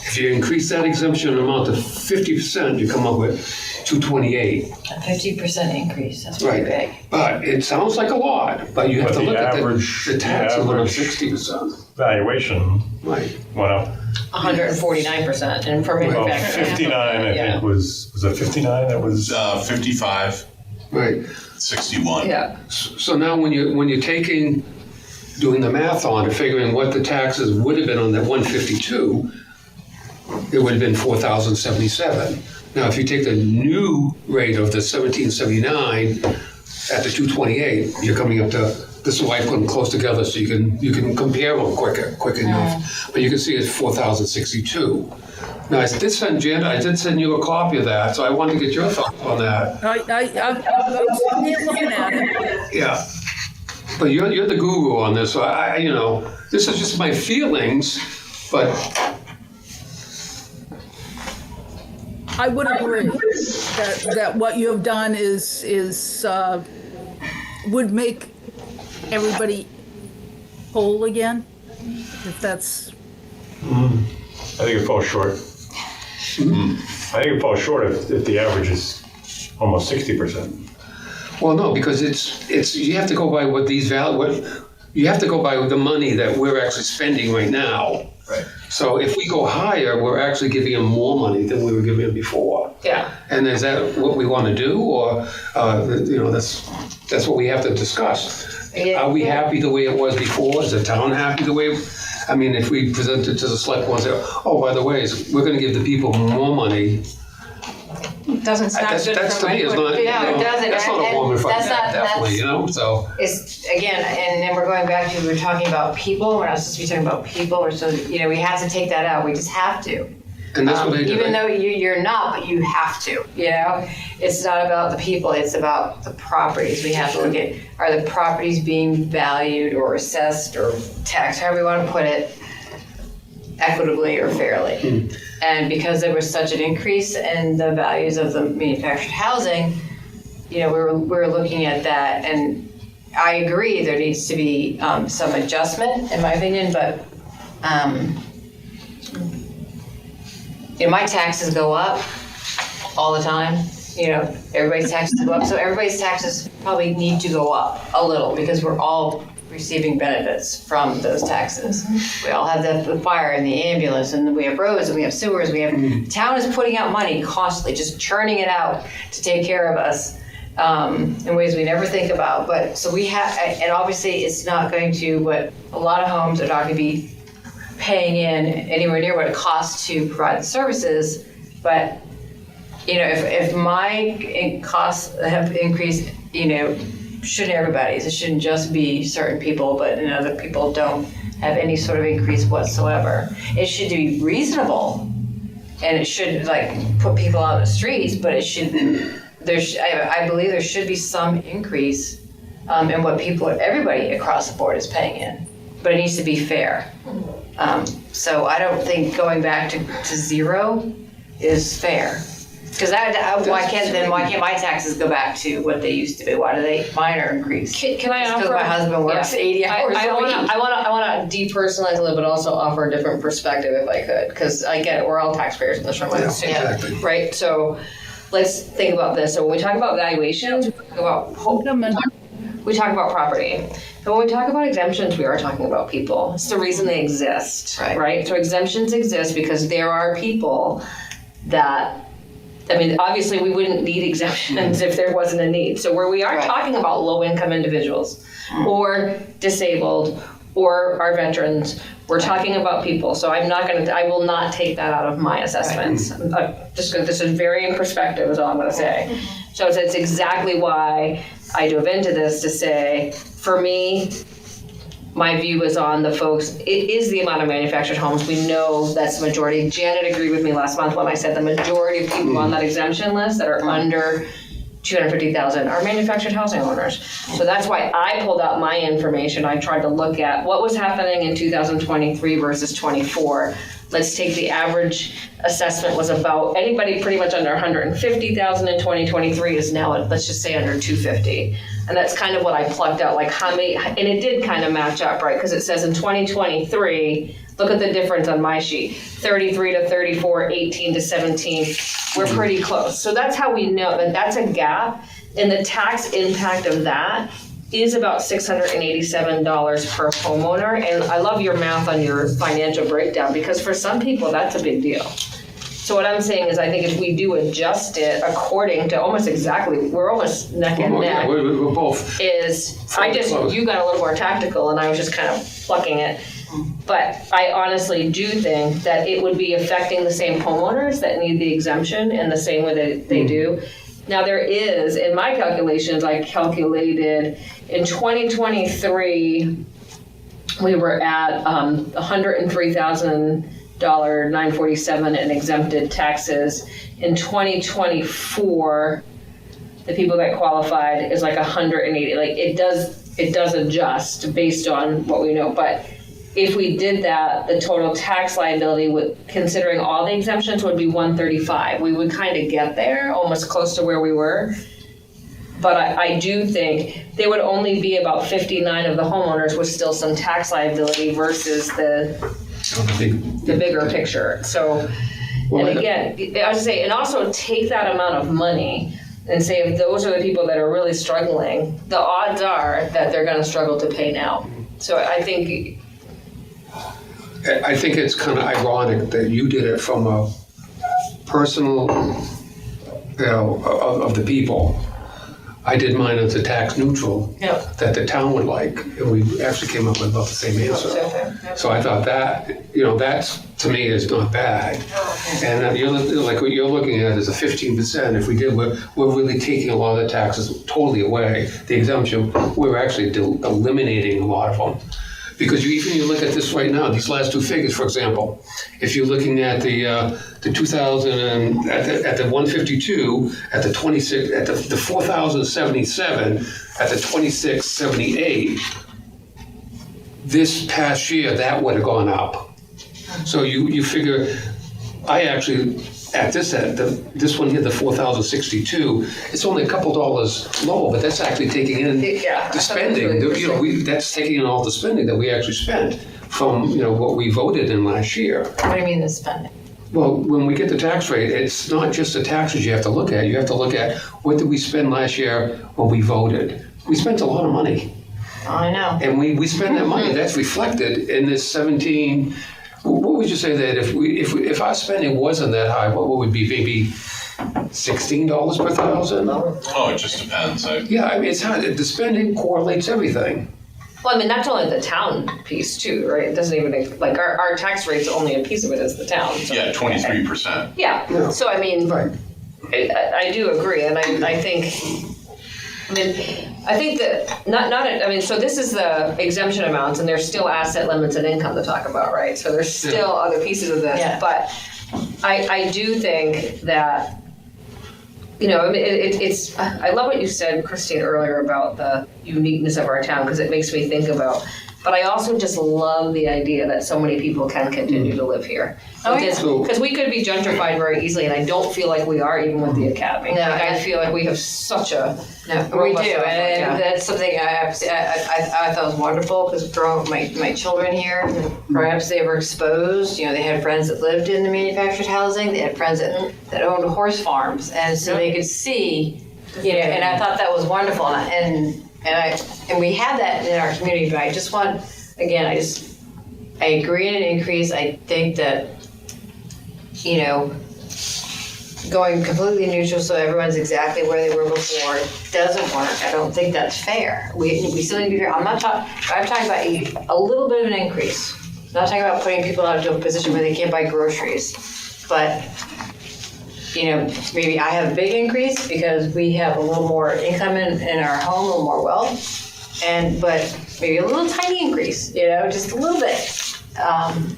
If you increase that exemption amount to 50%, you come up with 228. A 50% increase, that's pretty Right. big. But it sounds like a lot. But you have But to the look at average- the taxes went up the average- 60%. Valuation Right. went up. 149%, and for Well, manufacturing. 59, I Yeah. think, was it 59? That was, 55, Right. 61. Yeah, So now when you're doing the math on it, figuring what the taxes would have been on that 152, it would have been 4,077. Now, if you take the new rate of the 1779 at the 228, you're coming up to, this is why I put them close together so you can compare them quick enough. But you can see it's 4,062. Now, I did send you a copy of that, so I wanted to get your thoughts on that. I'm looking at it. Yeah. But you're the guru on this, so this is just my feelings, but I would agree that what you have done is would make everybody whole again, if that's. I think it falls short. I think it falls short if the average is almost 60%. well, no, because it's you have to go by what these you have to go by the money that we're actually spending right now. Right. So if we go higher, we're actually giving them more money than we were giving them before. yeah. And is that what we want to do, or that's what we have to discuss? Yeah. Are we happy the way it was before? Is the town happy the way? I mean, if we present it to the select board and say, "Oh, by the way, we're going to give the people more money," Doesn't sound that's good to for me is liquid. not. Yeah, it doesn't. That's not a And warm fight. that's not- Definitely, that's- So. It's, again, and then we're going back to, we were talking about people, we're not supposed to be talking about people, or so, we have to take that out, we just have to. And that's what I did. Even though you're not, but you have to, It's not about the people, it's about the properties. We have to look at, are the properties being valued or assessed or taxed, however you want to put it, equitably or fairly. And because there was such an increase in the values of the manufactured housing, we're looking at that, and I agree there needs to be some adjustment, in my opinion, but my taxes go up all the time. Everybody's taxes go up, so everybody's taxes probably need to go up a little because we're all receiving benefits from those taxes. We all have the fire and the ambulance, and we have roads and we have sewers. The town is putting out money constantly, just churning it out to take care of us in ways we never think about. But so we have, and obviously it's not going to, what a lot of homes are not going to be paying in anywhere near what it costs to provide the services. But if my costs have increased, shouldn't everybody's. It shouldn't just be certain people, but other people don't have any sort of increase whatsoever. It should be reasonable, and it should put people on the streets. But it should. I believe there should be some increase in what everybody across the board is paying in, but it needs to be fair. So I don't think going back to zero is fair. Because why can't my taxes go back to what they used to be? Why do mine are increased? Can I offer? Because my husband works 80 hours a week. I want to depersonalize a little bit, but also offer a different perspective if I could, because I get it. We're all taxpayers in this room, I assume, exactly. right? So let's think about this. So when we talk about valuations, we talk about property. But when we talk about exemptions, we are talking about people. It's the reason they exist, right? So exemptions exist because there are people that. I mean, obviously, we wouldn't need exemptions if there wasn't a need. So where we are talking about low-income individuals or disabled or our veterans, we're talking about people. So I will not take that out of my assessments. This is very in perspective is all I'm going to say. So it's exactly why I dove into this to say, for me, my view is on the folks, it is the amount of manufactured homes. We know that's the majority. Janet agreed with me last month when I said the majority of people on that exemption list that are under 250,000 are manufactured housing owners. So that's why I pulled out my information. I tried to look at what was happening in 2023 versus 24. Let's take the average assessment was about anybody pretty much under 150,000 in 2023 is now, let's just say, under 250. And that's kind of what I plucked out, like how many, and it did kind of match up, right? Because it says in 2023, look at the difference on my sheet, 33 to 34, 18 to 17, we're pretty close. So that's how we know that that's a gap, and the tax impact of that is about $687 per homeowner. And I love your math on your financial breakdown, because for some people, that's a big deal. So what I'm saying is I think if we do adjust it according to almost exactly, we're almost neck and neck. Yeah, we're both. You got a little more tactical and I was just kind of plucking it. But I honestly do think that it would be affecting the same homeowners that need the exemption in the same way that they do. Now there is, in my calculations, I calculated in 2023, we were at $103,947 in exempted taxes. In 2024, the people that qualified is like 180. Like it does adjust based on what we know. But if we did that, the total tax liability, considering all the exemptions, would be 135. We would kind of get there, almost close to where we were. But I do think there would only be about 59 of the homeowners with still some tax liability versus the bigger picture. So, and again, I would say, and also take that amount of money and say if those are the people that are really struggling, the odds are that they're going to struggle to pay now. So I think it's kind of ironic that you did it from a personal, of the people. I did mine as a tax neutral that the town would like, and we actually came up with about the same answer. So I thought that, that's to me is not bad. And you're like what you're looking at is a 15%. If we did, we're really taking a lot of the taxes totally away. The exemption, we're actually eliminating a lot of them. Because you look at this right now, these last two figures, for example, if you're looking at the 2000 and at the 152, at the 26, at the 4077, at the 2678, this past year that would have gone up. So you figure, I actually at this one here, the 4062, it's only a couple dollars lower, but that's actually taking in the spending. That's taking in all the spending that we actually spent from what we voted in last year. What do you mean the spending? Well, when we get the tax rate, it's not just the taxes you have to look at. You have to look at what did we spend last year when we voted. We spent a lot of money. Oh, I know. And we spend that money. That's reflected in this 17. What would you say that if our spending wasn't that high, what would be maybe $16 per thousand? Oh, it just depends. It's hard. The spending correlates everything. Well, I mean, that's only the town piece too, right? It doesn't even, like, our tax rate's only a piece of it is the town. So. Yeah, 23%. Yeah. So, I mean, right. I do agree. And I think, I think that, I mean, so this is the exemption amounts, and there's still asset limits and income to talk about, right? So there's still other pieces of this, Yeah. but I do think that, you know, I mean, it's, I love what you said, Christine, earlier about the uniqueness of our town, because it makes me think about, but I also just love the idea that so many people can continue to live here. Because we could be gentrified very easily, and I don't feel like we are, even with the academy. No, Like, I feel like we have such a No, we do, robust outlook, and that's something I thought was wonderful, because growing up, my children here, perhaps they were exposed, you know, they had friends that lived in the manufactured housing, they had friends that owned horse farms, and so they could see, you know, and I thought that was wonderful, and we have that in our community, but I just want, again, I agree in an increase. I think that, you know, going completely neutral so everyone's exactly where they were before doesn't work. I don't think that's fair. We still need to be fair. I'm talking about a little bit of an increase. I'm not talking about putting people out into a position where they can't buy groceries. But, you know, maybe I have a big increase because we have a little more income in our home, a little more wealth. But maybe a little tiny increase, you know, just a little bit.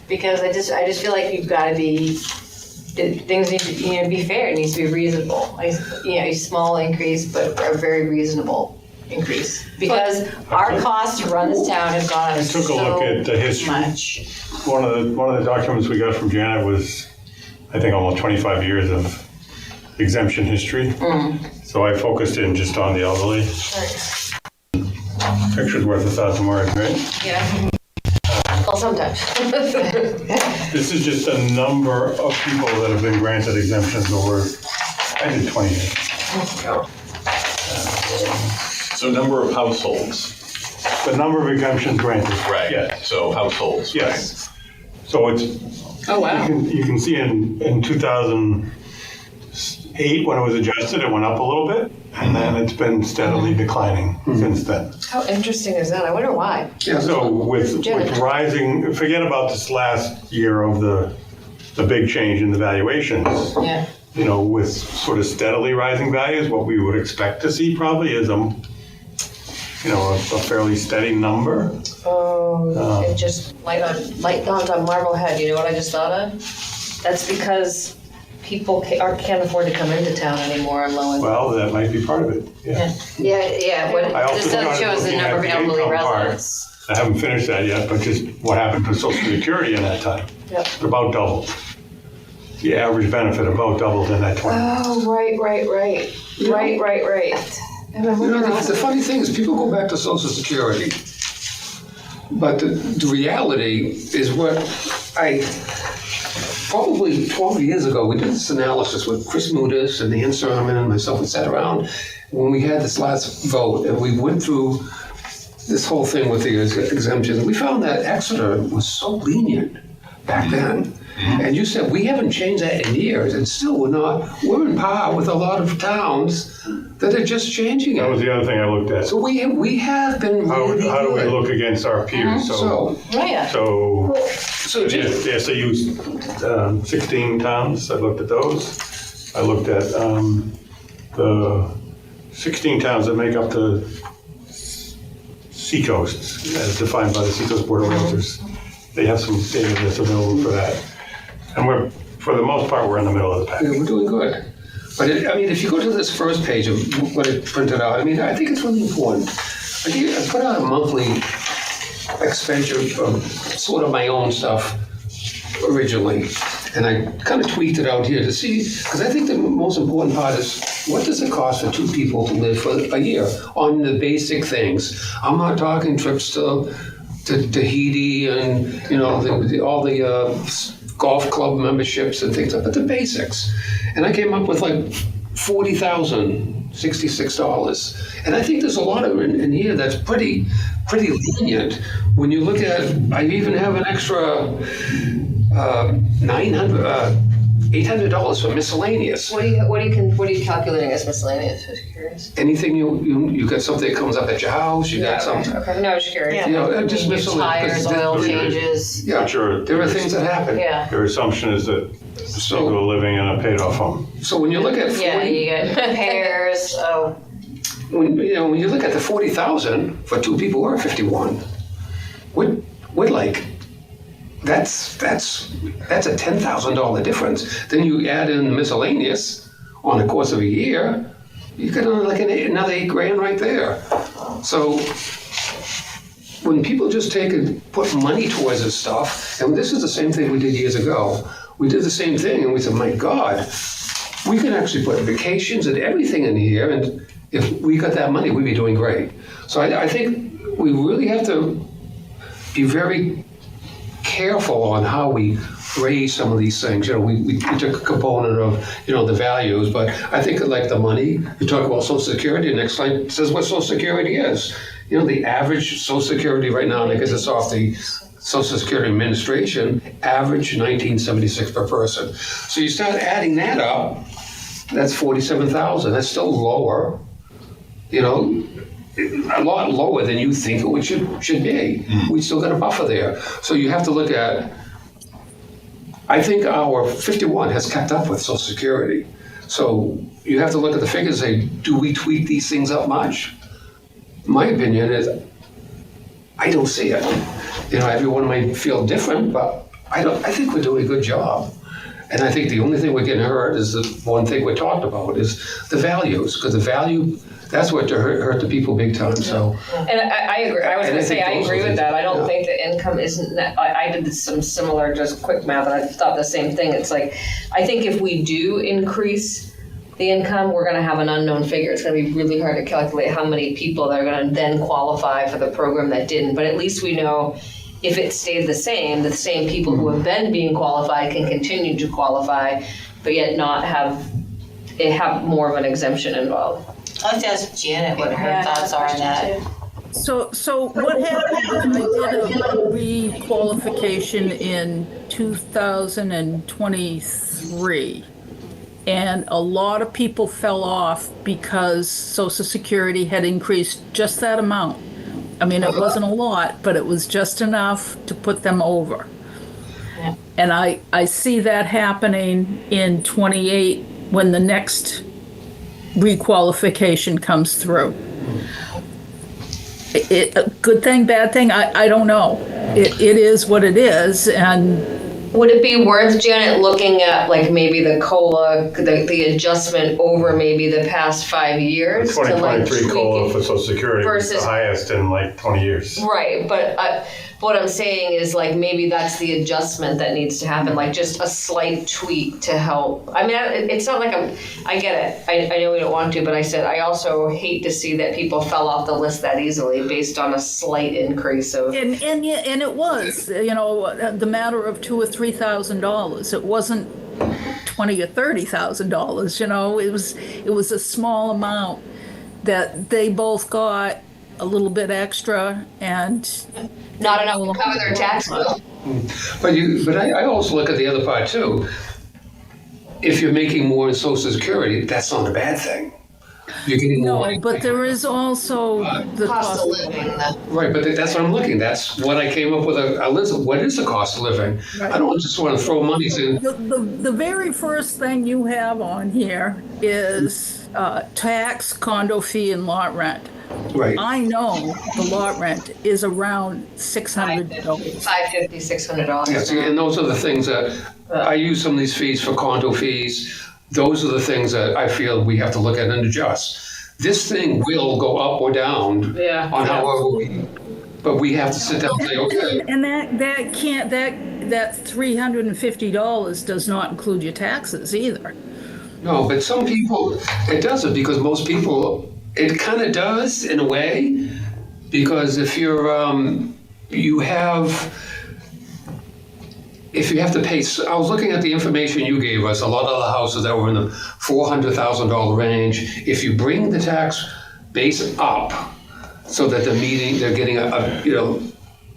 Because I just feel like you've got to be, things need to, you know, be fair. It needs to be reasonable. A small increase, but a very reasonable increase. Because our costs to run this town have gone up I took a look at the history. much. One of the documents we got from Janet was, I think, almost 25 years of exemption history. So I focused in just on the elderly. Picture's worth 1,000 words, right? Yeah. Well, sometimes. This is just a number of people that have been granted exemptions over, I did 20 years. So number of households. The number of exemptions granted. Right. Yes. So households. Yes. So it's, Oh, wow. you can see in 2008, when it was adjusted, it went up a little bit, and then it's been steadily declining since then. How interesting is that? I wonder why. Yeah, So with rising, forget about this last year of the big change in the valuations. Yeah. You know, with sort of steadily rising values, what we would expect to see probably is a fairly steady number. Oh, it just light dawned on Marblehead. You know what I just thought of? That's because people can't afford to come into town anymore on low income. Well, that might be part of it, yeah. Yeah. What I also this doesn't started show us the looking number of at the elderly income part. residents. I haven't finished that yet, but just what happened to Social Security in that time. Yep. It about doubled. The average benefit about doubled in that 20 years. Oh, right. You know, the funny thing is people go back to Social Security, but the reality is what probably 12 years ago, we did this analysis with Chris Mudis and Ann Sermon and myself, and sat around when we had this last vote, and we went through this whole thing with the exemptions. We found that Exeter was so lenient back then. And you said, we haven't changed that in years, and still we're in par with a lot of towns that are just changing That was it. the other thing I looked at. So we have been really How do we good. look against our peers? So So the SAU 16 towns, I looked at those. I looked at the 16 towns that make up the Seacoast, as defined by the Seacoast Board of Realtors. They have some data that's available for that. And for the most part, we're in the middle of the pack. yeah, we're doing good. But if you go to this first page of what it printed out, I think it's really important. I put out a monthly expenditure of sort of my own stuff originally. And I kind of tweaked it out here to see, because I think the most important part is, what does it cost for two people to live for a year on the basic things? I'm not talking trips to Tahiti and, all the golf club memberships and things, but the basics. And I came up with like $40,066. And I think there's a lot of in here that's pretty lenient. When you look at, I even have an extra $800 for miscellaneous. What are you calculating as miscellaneous? Just curious. Anything you got something that comes up at your house, you got something. Okay. No, I was just curious. Just New miscellaneous. tires, oil changes. Yeah, Sure. there are things that happen. Yeah. Your assumption is that people are living in a paid-off home. So when you look at 40, Yeah, you get repairs. Oh, when you look at the 40,000 for two people, we're at 51. We're like, that's a $10,000 difference. Then you add in miscellaneous on the course of a year, you get like another $8,000 right there. So when people just take and put money towards this stuff, and this is the same thing we did years ago. We did the same thing, and we said, my God, we can actually put vacations and everything in here, and if we got that money, we'd be doing great. So I think we really have to be very careful on how we raise some of these things. We took a component of, the values, but I think like the money, you talk about Social Security, the next slide says what Social Security is. The average Social Security right now, because it's off the Social Security Administration, average $19.76 per person. So you start adding that up, that's $47,000. That's still lower, a lot lower than you think it should be. We still got a buffer there. So you have to look at, I think our 51 has kept up with Social Security. So you have to look at the figures and say, do we tweak these things up much? My opinion is, I don't see it. Everyone might feel different, but I think we're doing a good job. And I think the only thing we're getting hurt is the one thing we talked about is the values, because the value, that's what hurt the people big time. So, and I agree. I was going to say I agree with that. I don't think the income isn't that. I did some similar, just quick math, and I thought the same thing. It's like, I think if we do increase the income, we're going to have an unknown figure. It's going to be really hard to calculate how many people that are going to then qualify for the program that didn't. But at least we know if it stayed the same people who have been being qualified can continue to qualify, but yet not have more of an exemption involved. I'd like to ask Janet what her thoughts are on that. So what happened is I did a re-qualification in 2023, and a lot of people fell off because Social Security had increased just that amount. I mean, it wasn't a lot, but it was just enough to put them over. Yeah. And I see that happening in 28 when the next requalification comes through. Good thing, bad thing, I don't know. It is what it is, and would it be worth, Janet, looking at like maybe the COLA, the adjustment over maybe the past 5 years? The 2023 COLA for Social Security versus, was the highest in like 20 years. Right, but what I'm saying is like maybe that's the adjustment that needs to happen, like just a slight tweak to help. I mean, it's not like I get it. I know we don't want to, but I said I also hate to see that people fell off the list that easily based on a slight increase of. And it was, the matter of $2,000 or $3,000. It wasn't $20,000 or $30,000. It was a small amount that they both got a little bit extra and not enough to cover their tax bill. But I also look at the other part too. If you're making more in Social Security, that's not a bad thing. You're getting more. No, but there is also the Cost of living. Right, but that's what I'm looking. That's what I came up with a list of. What is the cost of living? Right. I don't just want to throw money in. The very first thing you have on here is tax, condo fee, and lot rent. Right. I know the lot rent is around $600. $550, $600. Yes, and those are the things that I use some of these fees for condo fees. Those are the things that I feel we have to look at and adjust. This thing will go up or down on however we, but we have to sit down and say, okay. And that can't, that $350 does not include your taxes either. No, but some people, it doesn't, because most people, it kind of does in a way, because if you're, if you have to pay, I was looking at the information you gave us, a lot of the houses that were in the $400,000 range, if you bring the tax base up so that they're getting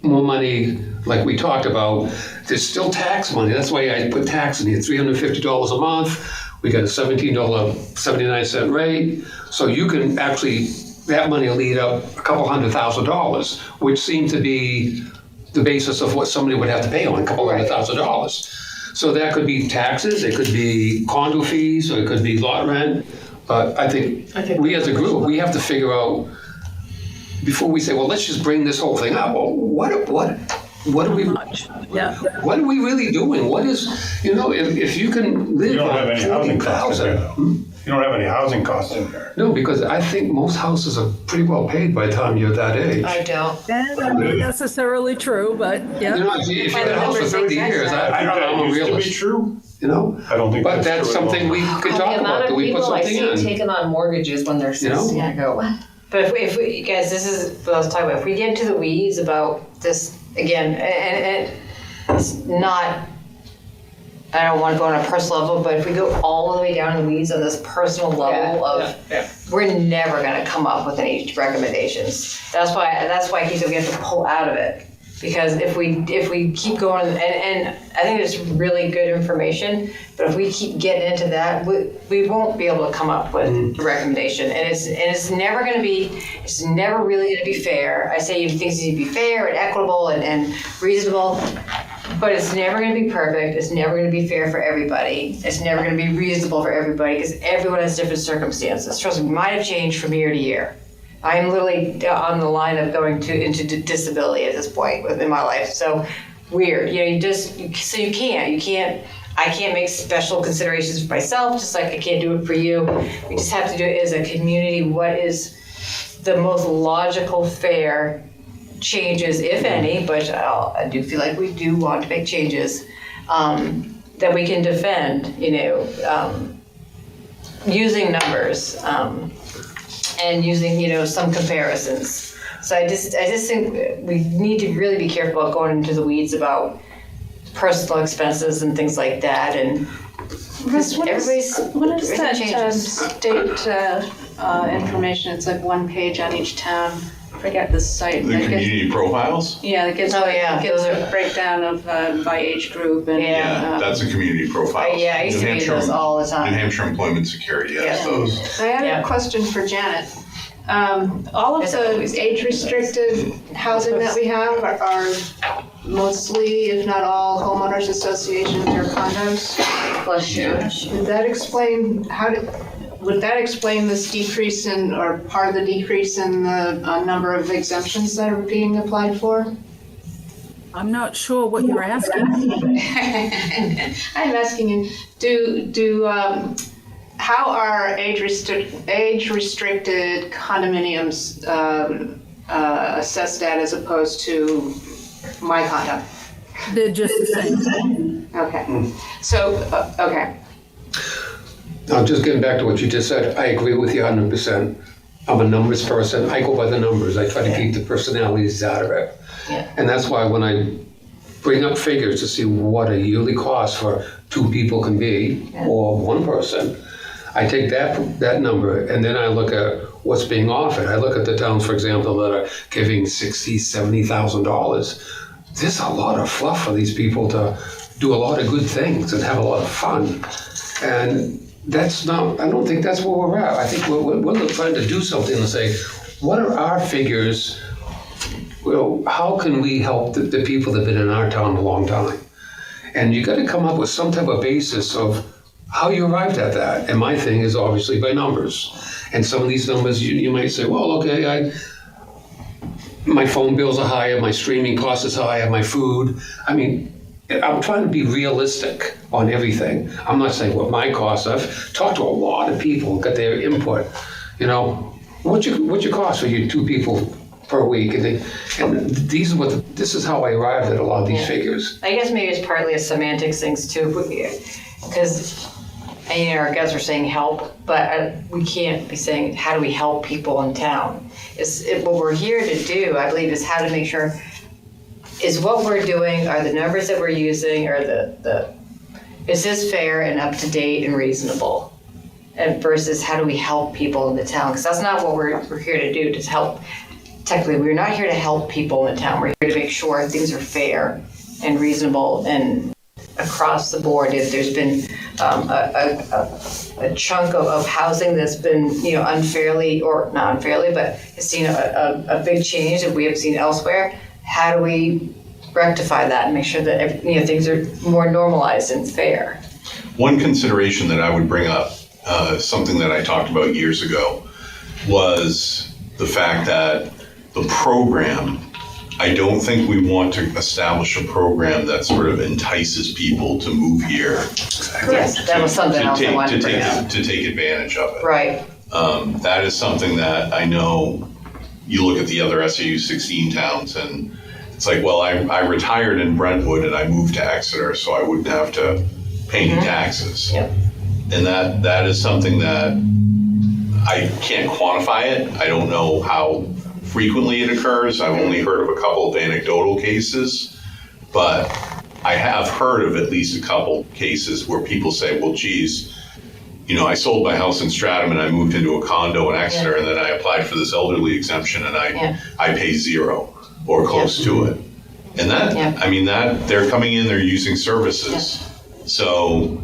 more money like we talked about, there's still tax money. That's why I put tax in here, $350 a month. We got a $17.79 rate. So you can actually, that money will lead up a couple $100,000, which seemed to be the basis of what somebody would have to pay on, a couple $100,000. So that could be taxes, it could be condo fees, or it could be lot rent. But I think we as a group, we have to figure out, before we say, well, let's just bring this whole thing up, well, what are we, Yeah. what are we really doing? What is, if you can live You don't have on any housing costs in there, 40,000. though. You don't have any housing costs in there. No, because I think most houses are pretty well paid by the time you're that age. I don't. That's not necessarily true, but yeah. If you had a house for 30 years, I don't know, I'm a Used to be realist, true. I don't think But that's that's true at something all. we could The talk amount about, of do we put people I something see in? taking on mortgages when they're 60, I go, what? But if we, guys, this is what I was talking about. If we get into the weeds about this again, and it's not, I don't want to go on a personal level, but if we go all the way down in the weeds on this personal level we're never going to come up with any recommendations. That's why I keep saying we have to pull out of it. Because if we keep going, and I think it's really good information, but if we keep getting into that, we won't be able to come up with a recommendation. And it's never really going to be fair. I say things need to be fair and equitable and reasonable, but it's never going to be perfect. It's never going to be fair for everybody. It's never going to be reasonable for everybody because everyone has different circumstances. Trust me, might have changed from year to year. I am literally on the line of going into disability at this point in my life. So weird, I can't make special considerations for myself, just like I can't do it for you. We just have to do it as a community. What is the most logical, fair changes, if any, but I do feel like we do want to make changes that we can defend, using numbers. And using, some comparisons. So I just think we need to really be careful about going into the weeds about personal expenses and things like that. And Russ, what is that changes. state information? It's like one page on each town. I forget the site. The community profiles? Yeah, it gives, Oh, yeah, it gives those a breakdown of by age group and Yeah. That's a community profile. Yeah, I used to read those all the time. New Hampshire Employment Security has Yeah. those. I had Yeah. a question for Janet. All of It's the always- age-restricted housing that we have are mostly, if not all, homeowners associations or condos. Bless you. Would that explain this decrease in, or part of the decrease in the number of exemptions that are being applied for? I'm not sure what you're asking. I'm asking you, how are age-restricted condominiums assessed at as opposed to my condo? They're just the same. Okay. So, okay. Now, just getting back to what you just said, I agree with you 100%. I'm a numbers person. I go by the numbers. I try to keep the personalities out of it. Yeah. And that's why when I bring up figures to see what a yearly cost for 2 people can be, or 1 person, I take that number and then I look at what's being offered. I look at the towns, for example, that are giving $60,000, $70,000. There's a lot of fluff for these people to do a lot of good things and have a lot of fun. And that's not, I don't think that's where we're at. I think we're trying to do something to say, what are our figures? Well, how can we help the people that have been in our town a long time? And you got to come up with some type of basis of how you arrived at that. And my thing is obviously by numbers. And some of these numbers, you might say, well, okay, my phone bills are higher, my streaming cost is higher, my food. I mean, I'm trying to be realistic on everything. I'm not saying what my costs. I've talked to a lot of people, got their input. What's your cost for you 2 people per week? And this is how I arrived at a lot of these figures. I guess maybe it's partly a semantics things too, because our guys are saying help, but we can't be saying how do we help people in town. What we're here to do, I believe, is how to make sure is what we're doing, are the numbers that we're using, are is this fair and up to date and reasonable, and versus how do we help people in the town? Because that's not what we're here to do. To help. Technically, we're not here to help people in the town. We're here to make sure things are fair and reasonable and across the board. If there's been a chunk of housing that's been unfairly, or not unfairly, but has seen a big change that we have seen elsewhere, how do we rectify that and make sure that things are more normalized and fair? One consideration that I would bring up something that I talked about years ago, was the fact that the program, I don't think we want to establish a program that sort of entices people to move here. Yes, that was something else I wanted to bring up. To take advantage of it. Right. That is something that I know you look at the other SAU 16 towns and it's like, well, I retired in Brentwood and I moved to Exeter so I wouldn't have to pay any taxes. Yep. And that is something that I can't quantify it. I don't know how frequently it occurs. I've only heard of a couple of anecdotal cases, but I have heard of at least a couple cases where people say, well, geez, I sold my house in Stratham and I moved into a condo in Exeter and then I applied for this elderly exemption and I pay zero or close to it. And that they're coming in, they're using services. So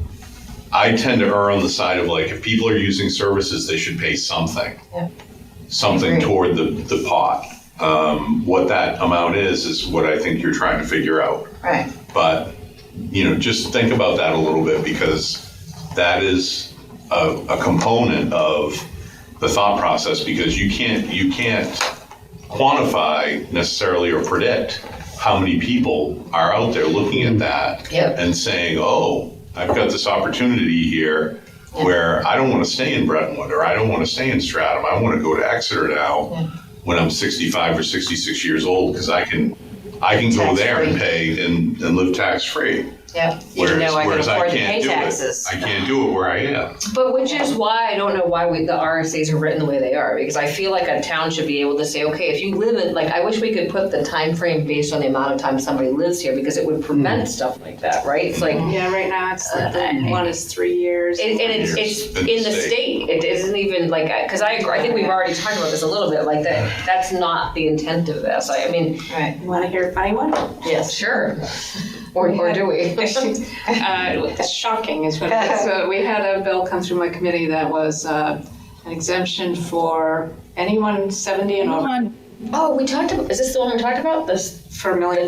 I tend to err on the side of like, if people are using services, they should pay something. Something toward the pot. What that amount is what I think you're trying to figure out. Right. But, just think about that a little bit because that is a component of the thought process because you can't quantify necessarily or predict how many people are out there looking at that and saying, oh, I've got this opportunity here where I don't want to stay in Brentwood or I don't want to stay in Stratham. I want to go to Exeter now when I'm 65 or 66 years old because I can go there and pay and live tax free. Yep. Even though I can afford to pay do taxes. I can't do it where I am. But which is why I don't know why the RSAs are written the way they are, because I feel like a town should be able to say, okay, if you live in, I wish we could put the time frame based on the amount of time somebody lives here, because it would prevent stuff like that, right? It's like, Yeah, right now it's one is 3 years. and it's in the state. It isn't even because I agree. I think we've already talked about this a little bit. Like that's not the intent of this. I mean, Right. You want to hear a funny one? Yes. sure. Or do we? It's shocking is what it is. So we had a bill come through my committee that was an exemption for anyone 70 and over. Oh, we talked about. Is this the one we talked about? This For $1 million,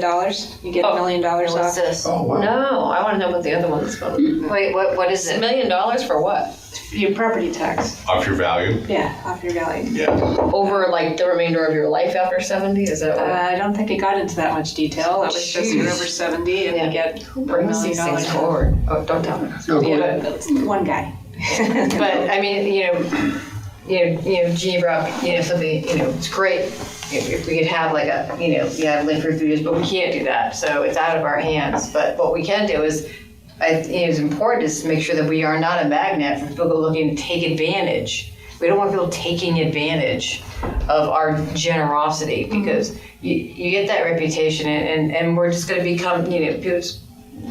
you get $1 million What's off. this? Oh, wow. No, I want to know what the other one's about. Wait, what is $1 it? million for what? Your property tax. Off your value? Yeah, off your value. Yeah. Over the remainder of your life after 70? Is that what? I don't think it got into that much detail. It was just you're over 70 and you get Who brings $1 these million things forward? Oh, don't tell me. No, go ahead. Yeah, one guy. But I mean, Jeannie brought up, something, it's great if we could have link reviews, but we can't do that. So it's out of our hands. But what we can do is, it's important is to make sure that we are not a magnet for people looking to take advantage. We don't want people taking advantage of our generosity because you get that reputation and we're just going to become, people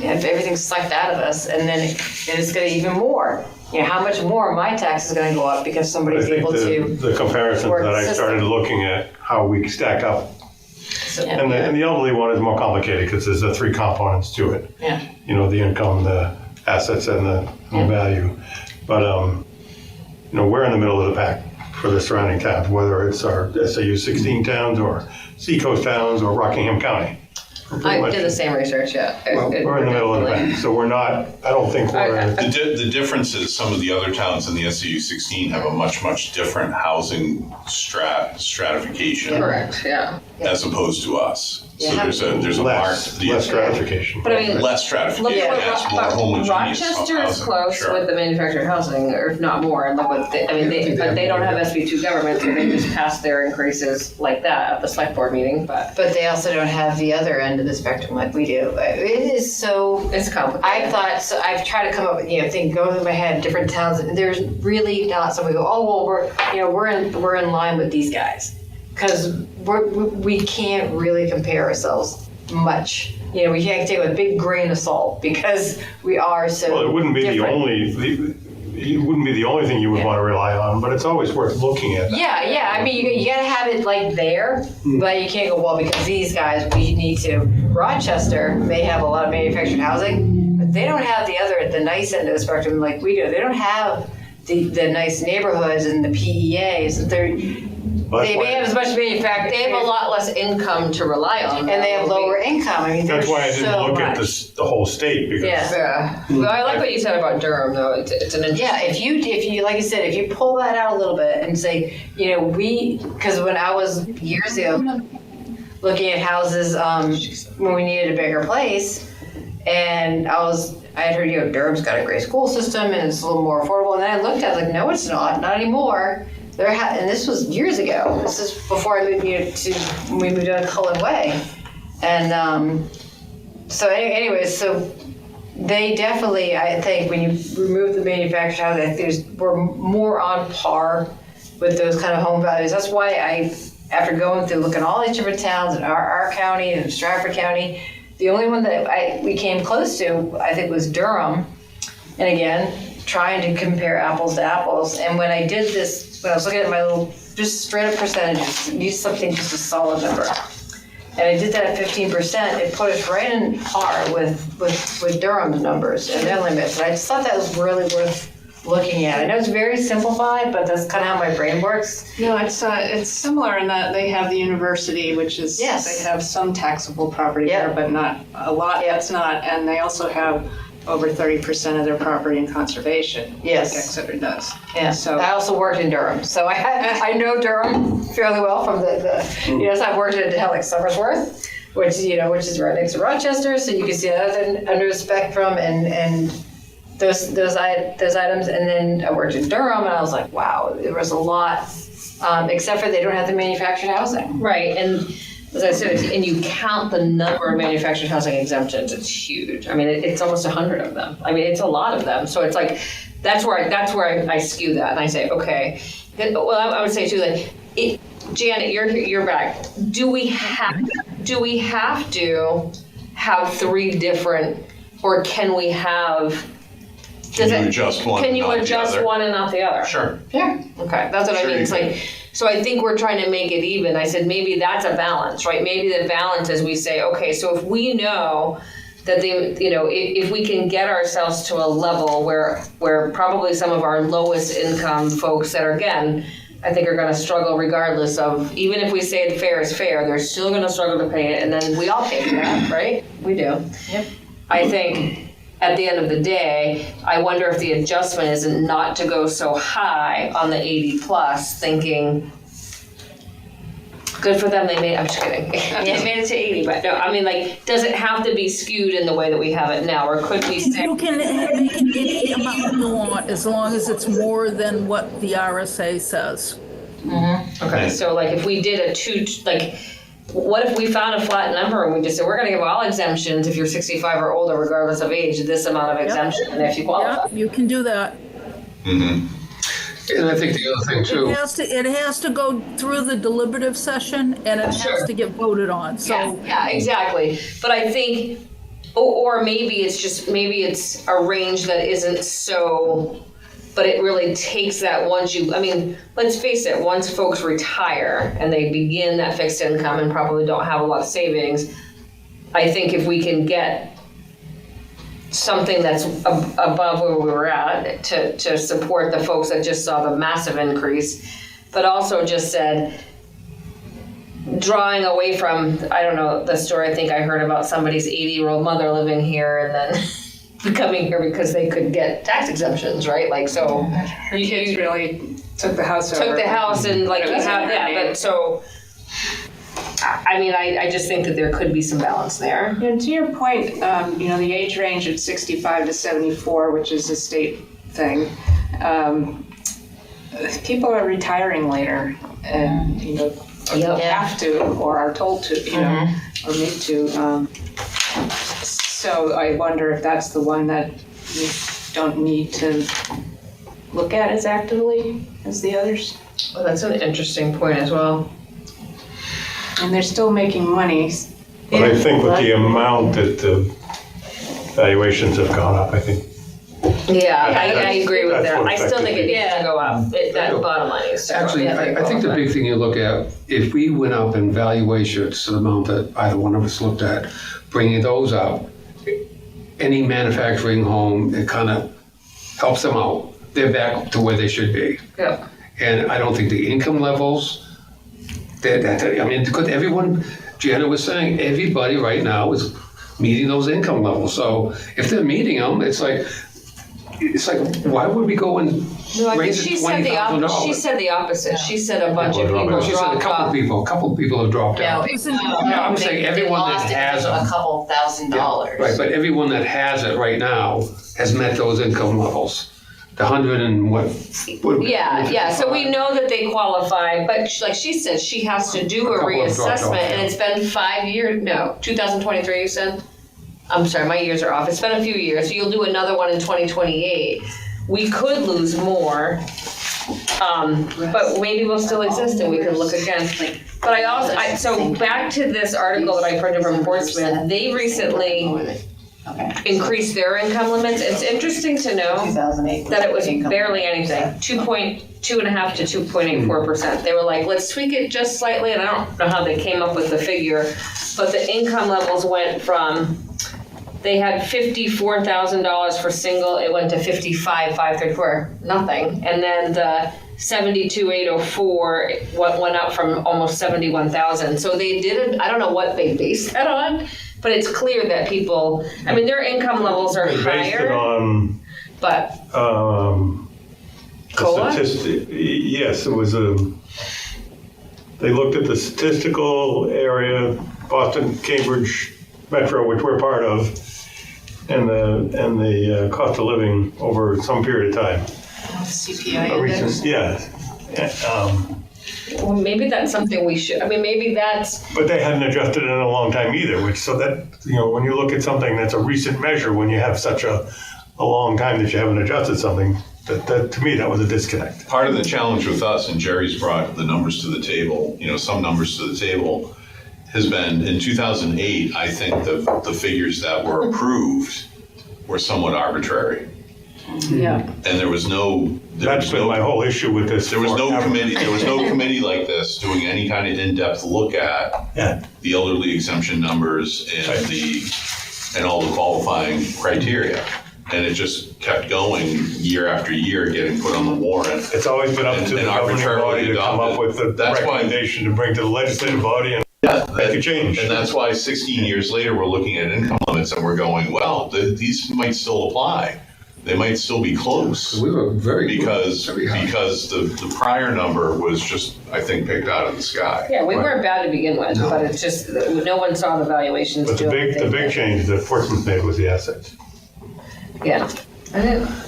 have everything sucked out of us and then it's going to even more. How much more my tax is going to go up because somebody's able to. The comparisons work that I the started system. looking at how we stack up, So, and the elderly one is more complicated because there's the three components to it. Yeah. The income, the assets, and the value. But we're in the middle of the pack for the surrounding towns, whether it's our SAU 16 towns or Seacoast towns or Rockingham County. I did the same research, yeah. We're in the middle of the pack, so we're not. I don't think we're. The difference is some of the other towns in the SAU 16 have a much, much different housing stratification Correct, yeah. as opposed to us. So Yeah. there's a less marked stratification. But I mean, less look stratification. at That's more homogeneous Rochester is housing. close Sure. with the manufactured housing, or if not more, and look what they don't have SB2 government, so they just pass their increases like that at the select board meeting, but But they also don't have the other end of the spectrum like we do. It is so. it's complicated. I've tried to come up with, go through my head, different towns. And there's really not somebody go, oh, well, we're in line with these guys. Because we can't really compare ourselves much. We can't take it with a big grain of salt because we are so Well, it wouldn't be different. it wouldn't be the only thing you would want to rely on, but it's always worth looking at. Yeah. I mean, you gotta have it there, but you can't go, well, because these guys, we need to. Rochester may have a lot of manufactured housing, but they don't have the nice end of the spectrum like we do. They don't have the nice neighborhoods and the PEAs. they may have as much manufacturing. They have a lot less income to rely on. And they have lower income. I mean, That's there's why I didn't so look at much. the whole state, because Yeah. Well, I like what you said about Durham, though. It's an interesting. Yeah, if you like I said, if you pull that out a little bit and say, because when I was years ago looking at houses when we needed a bigger place, and I had heard Durham's got a great school system and it's a little more affordable, and then I looked at it like, no, it's not anymore. And this was years ago. This is before I moved when we moved down to Cullen Way, and so anyways, so. They definitely, I think, when you remove the manufactured housing, I think we're more on par with those kind of home values. That's why after going through looking at all these different towns in our county and Stratford County, the only one that we came close to, I think, was Durham. And again, trying to compare apples to apples. And when I did this, when I was looking at my little, just straight up percentages, use something just a solid number. And I did that at 15%. It put us right in par with Durham's numbers and their limits. And I just thought that was really worth looking at. I know it's very simplified, but that's kind of how my brain works. No, it's similar in that they have the university, which is, Yes. they have some taxable property there, but not a lot that's not. And they also have over 30% of their property in conservation. Yes. Like Exeter does. Yeah. So I also worked in Durham, so I know Durham fairly well from the so I've worked at like Somersworth, which is right next to Rochester, so you can see that under the spectrum and those items. And then I worked in Durham, and I was like, wow, there was a lot, except for they don't have the manufactured housing. Right, and as I said, and you count the number of manufactured housing exemptions, it's huge. I mean, it's almost 100 of them. I mean, it's a lot of them. So it's like, that's where I skew that, and I say, okay. Well, I would say too, like, Janet, you're back. Do we have to have three different, or can we have? Can you adjust one? Can you not the adjust other? one and not the other? Sure. Yeah. Okay, that's what I Sure mean. you It's can. like, so I think we're trying to make it even. I said maybe that's a balance, right? Maybe the balance is we say, okay, so if we know that if we can get ourselves to a level where probably some of our lowest income folks that are, again, I think are going to struggle regardless of, even if we say fair is fair, they're still going to struggle to pay it, and then we all pay for that, right? We do. Yep. I think at the end of the day, I wonder if the adjustment isn't not to go so high on the 80 plus, thinking, good for them, I'm just kidding. They made it to 80, but no, I mean, like, does it have to be skewed in the way that we have it now, or could we say? You can make it any amount you want as long as it's more than what the RSA says. Okay, so like if we did what if we found a flat number and we just said, we're gonna give all exemptions if you're 65 or older, regardless of age, this amount of exemption, and if you qualify. Yeah, you can do that. And I think the other thing too, It has to go through the deliberative session, and it Sure. has to get voted on, so. Yeah, exactly. But I think, or maybe it's a range that isn't so, but it really takes that let's face it, once folks retire and they begin that fixed income and probably don't have a lot of savings, I think if we can get something that's above where we were at to support the folks that just saw the massive increase, but also just said, drawing away from, I don't know, the story I think I heard about somebody's 80-year-old mother living here and then coming here because they could get tax exemptions, right? Like, so her kids really took the house over. took the house and like we It was have in her that, name. but so, I mean, I just think that there could be some balance there. And to your point, the age range of 65 to 74, which is a state thing, people are retiring later and, Yep. have to or are told to, or need to. So I wonder if that's the one that we don't need to look at as actively as the others. Well, that's an interesting point as well. And they're still making money. But I think with the amount that the valuations have gone up, I think Yeah, I agree with that's that. what I still think it needs to go up. That bottom line is to go up. actually, Yeah, I think the big thing you look at, if we went up in valuations to the amount that either one of us looked at, bringing those up, any manufacturing home, it kind of helps them out. They're back to where they should be. Yep. And I don't think the income levels I mean, because everyone, Janet was saying, everybody right now is meeting those income levels. So if they're meeting them, it's like, why would we go and No, I think raise she it said $20,000? she said the opposite. She said a bunch of people Well, she said a dropped couple off. people have dropped No, out. I'm saying everyone that has a them. couple $1,000. Right, but everyone that has it right now has met those income levels. The 100 and what? Yeah. So we know that they qualify, but like she said, she has to do a couple have dropped off, reassessment, and yeah. it's been 5 years. No, 2023. You said. I'm sorry, my years are off. It's been a few years. So you'll do another one in 2028. We could lose more, but maybe we'll still exist and we could look again. But so back to this article that I printed from Portsmouth. They recently increased their income limits. It's interesting to know 2008 that it was barely anything, 2.5 to 2.84%. They were like, let's tweak it just slightly, and I don't know how they came up with the figure, but the income levels went from, they had $54,000 for single, it went to $55,534, nothing, and then the $72,804 went up from almost $71,000. So they did it. I don't know what they based that on, but it's clear that people, I mean, their income levels are They based it higher, on but COLA? Yes, it was they looked at the statistical area, Boston, Cambridge Metro, which we're part of, and the cost of living over some period of time. CPI A index. recent, yeah. Well, maybe that's something we should, I mean, maybe that's, But they hadn't adjusted it in a long time either, which, so that, when you look at something that's a recent measure, when you have such a long time that you haven't adjusted something, that to me, that was a disconnect. Part of the challenge with us, and Jerry's brought the numbers to the table, some numbers to the table, has been in 2008, I think the figures that were approved were somewhat arbitrary. yeah. And there was no. That's been my whole issue with this. There was no forever. committee. There was no committee like this doing any kind of in-depth look at the elderly exemption numbers and all the qualifying criteria, and it just kept going year after year, getting put on the warrant. It's always been up to the And governing body to come up arbitrarily with the That's why- recommendation to bring to the legislative body and make a change. And that's why 16 years later, we're looking at income limits and we're going, well, these might still apply. They might still be close. We were very Because high. the prior number was just, I think, picked out of the sky. Yeah, we weren't bad to begin with, but it's just, no one saw the valuations But do the anything. big change that Portsmouth made was the assets, Yeah.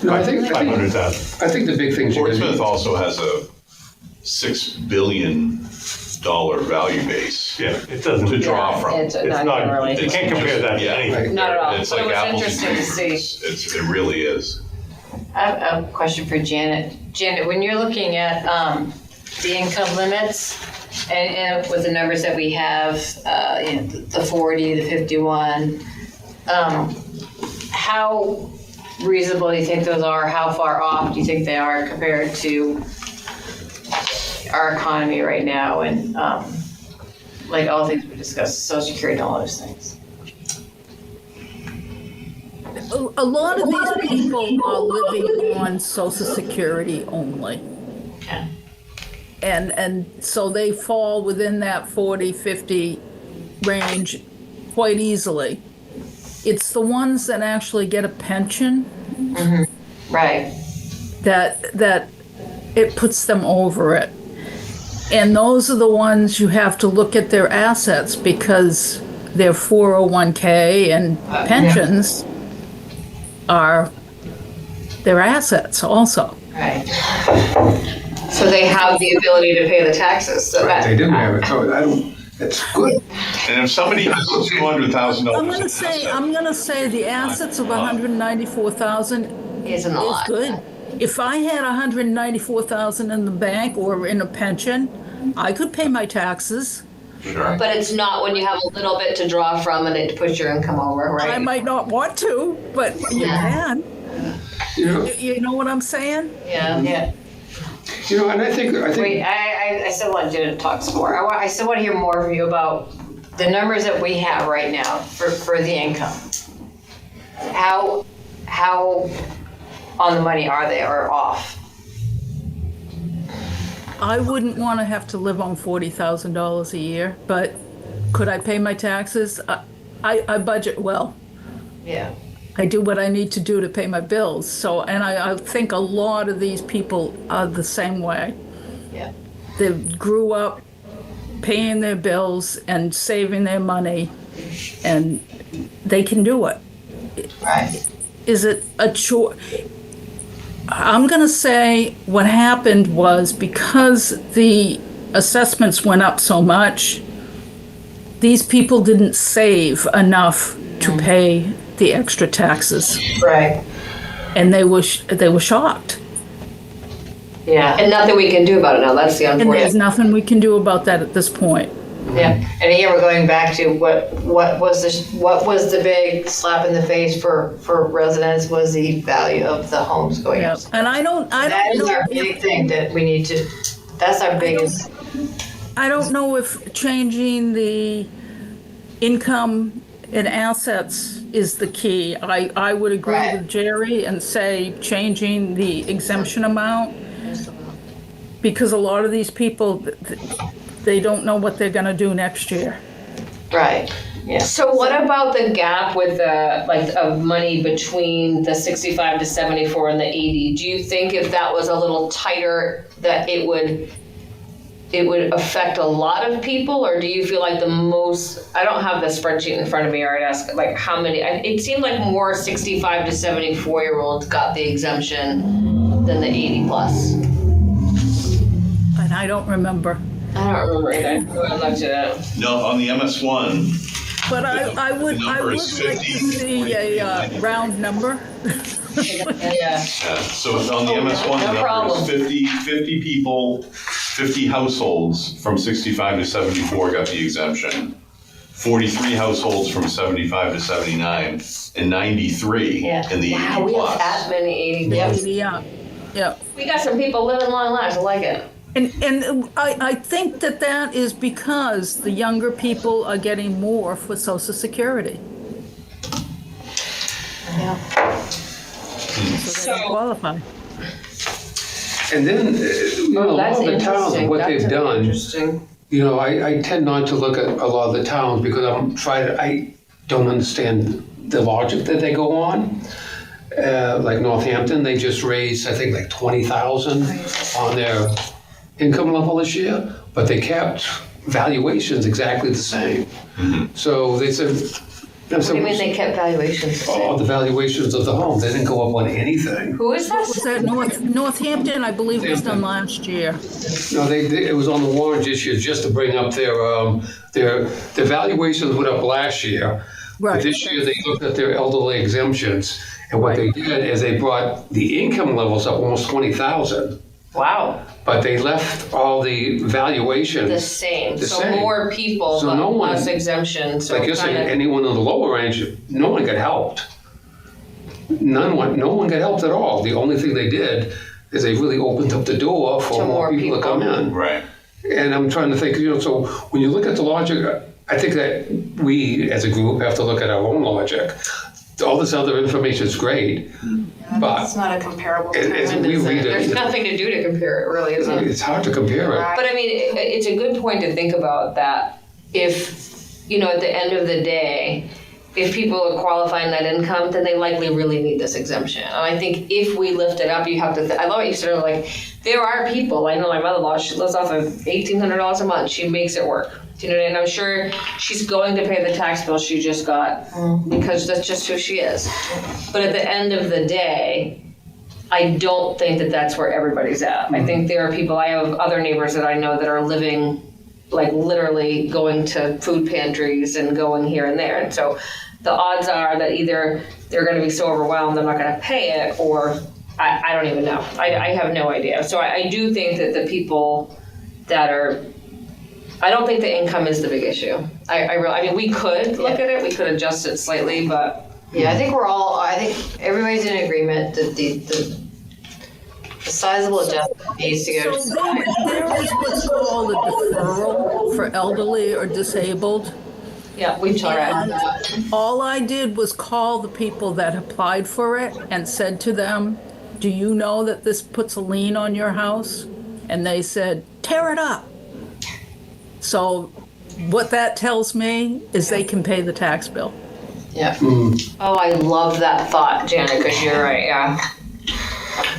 No, I think 500,000. the big thing. Portsmouth also has a $6 billion value base Yeah, it doesn't. to draw from. It's It's not not, really. you can't compare that to Yeah. anything. Not at all, It's but it like was apples and interesting to see. peaches. It really is. I have a question for Janet. Janet, when you're looking at the income limits and with the numbers that we have, the 40, the 51, how reasonable do you think those are? How far off do you think they are compared to our economy right now and like all the things we discussed, Social Security and all those things? A lot of these people are living on Social Security only. Okay. And so they fall within that 40, 50 range quite easily. It's the ones that actually get a pension Right. that it puts them over it. And those are the ones you have to look at their assets because their 401k and pensions are their assets also. Right. So they have the ability to pay the taxes, so that. They do have it, so that's good. And if somebody has $200,000. I'm gonna say the assets of 194,000 Isn't a is lot. good. If I had 194,000 in the bank or in a pension, I could pay my taxes. Sure. But it's not when you have a little bit to draw from and it puts your income over, I right? might not want to, but you can. You know, You know what I'm saying? Yeah. Yeah. And I think. Wait, I still want you to talk some more. I still want to hear more from you about the numbers that we have right now for the income. How on the money are they or off? I wouldn't want to have to live on $40,000 a year, but could I pay my taxes? I budget well. Yeah. I do what I need to do to pay my bills. So, and I think a lot of these people are the same way. Yeah. They grew up paying their bills and saving their money, and they can do it. Right. Is it a choice? I'm going to say what happened was because the assessments went up so much, these people didn't save enough to pay the extra taxes, Right. and they were shocked. Yeah. And nothing we can do about it now. That's the And there's unfortunate. nothing we can do about that at this point. Yeah. And here we're going back to what was the big slap in the face for residents was the value of the homes going Yeah. up. And I don't That is know our if- big thing that we need to. That's our biggest. I don't know if changing the income and assets is the key. I would agree Right. with Jerry and say changing the exemption amount, because a lot of these people, they don't know what they're gonna do next year. Right. Yeah. So what about the gap with the, like, of money between the 65 to 74 and the 80? Do you think if that was a little tighter, that it would affect a lot of people, or do you feel like the most, I don't have the spreadsheet in front of me, or I'd ask like how many, it seemed like more 65 to 74-year-olds got the exemption than the 80 plus. And I don't remember. I don't remember either. I looked it up. No, on the MS1, But I would number like is to 50, see a round number. Yeah. yeah, so on the MS1, no the number problem. is 50 people, 50 households from 65 to 74 got the exemption. 43 households from 75 to 79, and 93 Yeah. in the 80 Wow, we have plus. that many 80. Yeah, yeah. We got some people living long lives. I like it. And I think that is because the younger people are getting more for Social Security. Yeah. So they don't qualify. And then, you know, a lot That's of the towns, interesting. what That's they've done, Interesting. you know, I tend not to look at a lot of the towns because I don't understand the logic that they go on. Like Northampton, they just raised, I think, like 20,000 on their income level this year, but they kept valuations exactly the same. So they said, What do you mean they kept valuations the same? oh, the valuations of the home, they didn't go up on anything. Who is Was this? that Northampton, I believe, was done last year. No, it was on the warrant this year just to bring up their valuations went up last year. But Right. this year they looked at their elderly exemptions, and what they did is they brought the income levels up almost 20,000, Wow. but they left all the valuations The same. The So same. more people, So but no one- less exemption. So Like you're saying, kind of. anyone in the lower range, no one got helped. No one got helped at all. The only thing they did is they really opened up the door for To more more people to come people. in. Right. And I'm trying to think, you know, so when you look at the logic, I think that we as a group have to look at our own logic. All this other information is great, but It's not a comparable as time. we is read it? There's it, nothing to do to compare it, really, isn't it? it's hard to compare it. But I mean, it's a good point to think about that. If, you know, at the end of the day, if people are qualifying that income, then they likely really need this exemption. And I think if we lift it up, you have to, I love what you said, like, there are people, I know my mother-in-law, she lives off of $1,800 a month, she makes it work. Do you know what I mean? I'm sure she's going to pay the tax bill she just got because that's just who she is. But at the end of the day, I don't think that that's where everybody's at. I think there are people, I have other neighbors that I know that are living, like literally going to food pantries and going here and there. And so the odds are that either they're going to be so overwhelmed they're not going to pay it, or I don't even know. I have no idea. So I do think that the people that are, I don't think the income is the big issue. I mean, we could look at it, we could adjust it slightly, but Yeah, I think everybody's in agreement that the sizable adjustment needs to go So to. there is what's called a deferral for elderly or disabled. yeah, we've tried. And all I did was call the people that applied for it and said to them, do you know that this puts a lien on your house? And they said, tear it up. So what that tells me is they can pay the tax bill. Yeah. Oh, I love that thought, Janet, because you're right, yeah.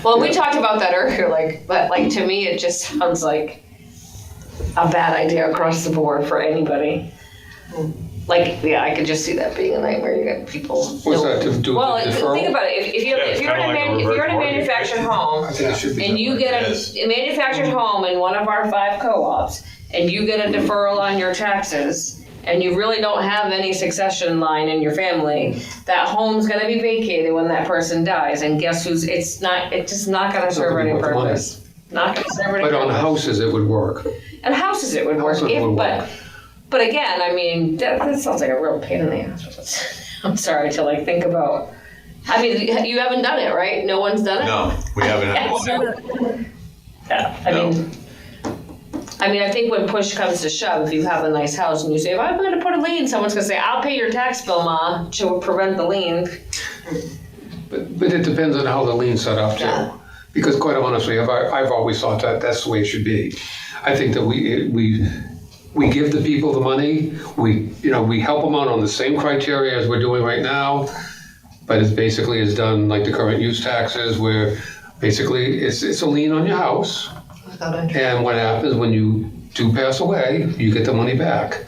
Well, we talked about that earlier, but to me, it just sounds like a bad idea across the board for anybody. I could just see that being a nightmare. You got people. What's that to do Well, with deferral? think about it. If you're in a manufactured home, I think it should be and that you way. get a manufactured home in one of our 5 co-ops, and you get a deferral on your taxes, and you really don't have any succession line in your family, that home's gonna be vacated when that person dies, and guess who's, it's just not gonna serve any worth the money. purpose. Not gonna serve any But on purpose. houses, it would work. And houses it would work, Houses would work. but again, I mean, that sounds like a real pain in the ass. I'm sorry to think about. I mean, you haven't done it, right? No one's done it? No, we haven't had one. Yeah, No. I mean, I think when push comes to shove, if you have a nice house and you say, if I'm going to put a lien, someone's going to say, I'll pay your tax bill, Ma, to prevent the lien. But it depends on how the lien's set up too. Yeah. Because quite honestly, I've always thought that that's the way it should be. I think that we give the people the money, we help them out on the same criteria as we're doing right now, but it's basically is done like the current use taxes, where basically it's a lien on your house. And what happens when you do pass away, you get the money back.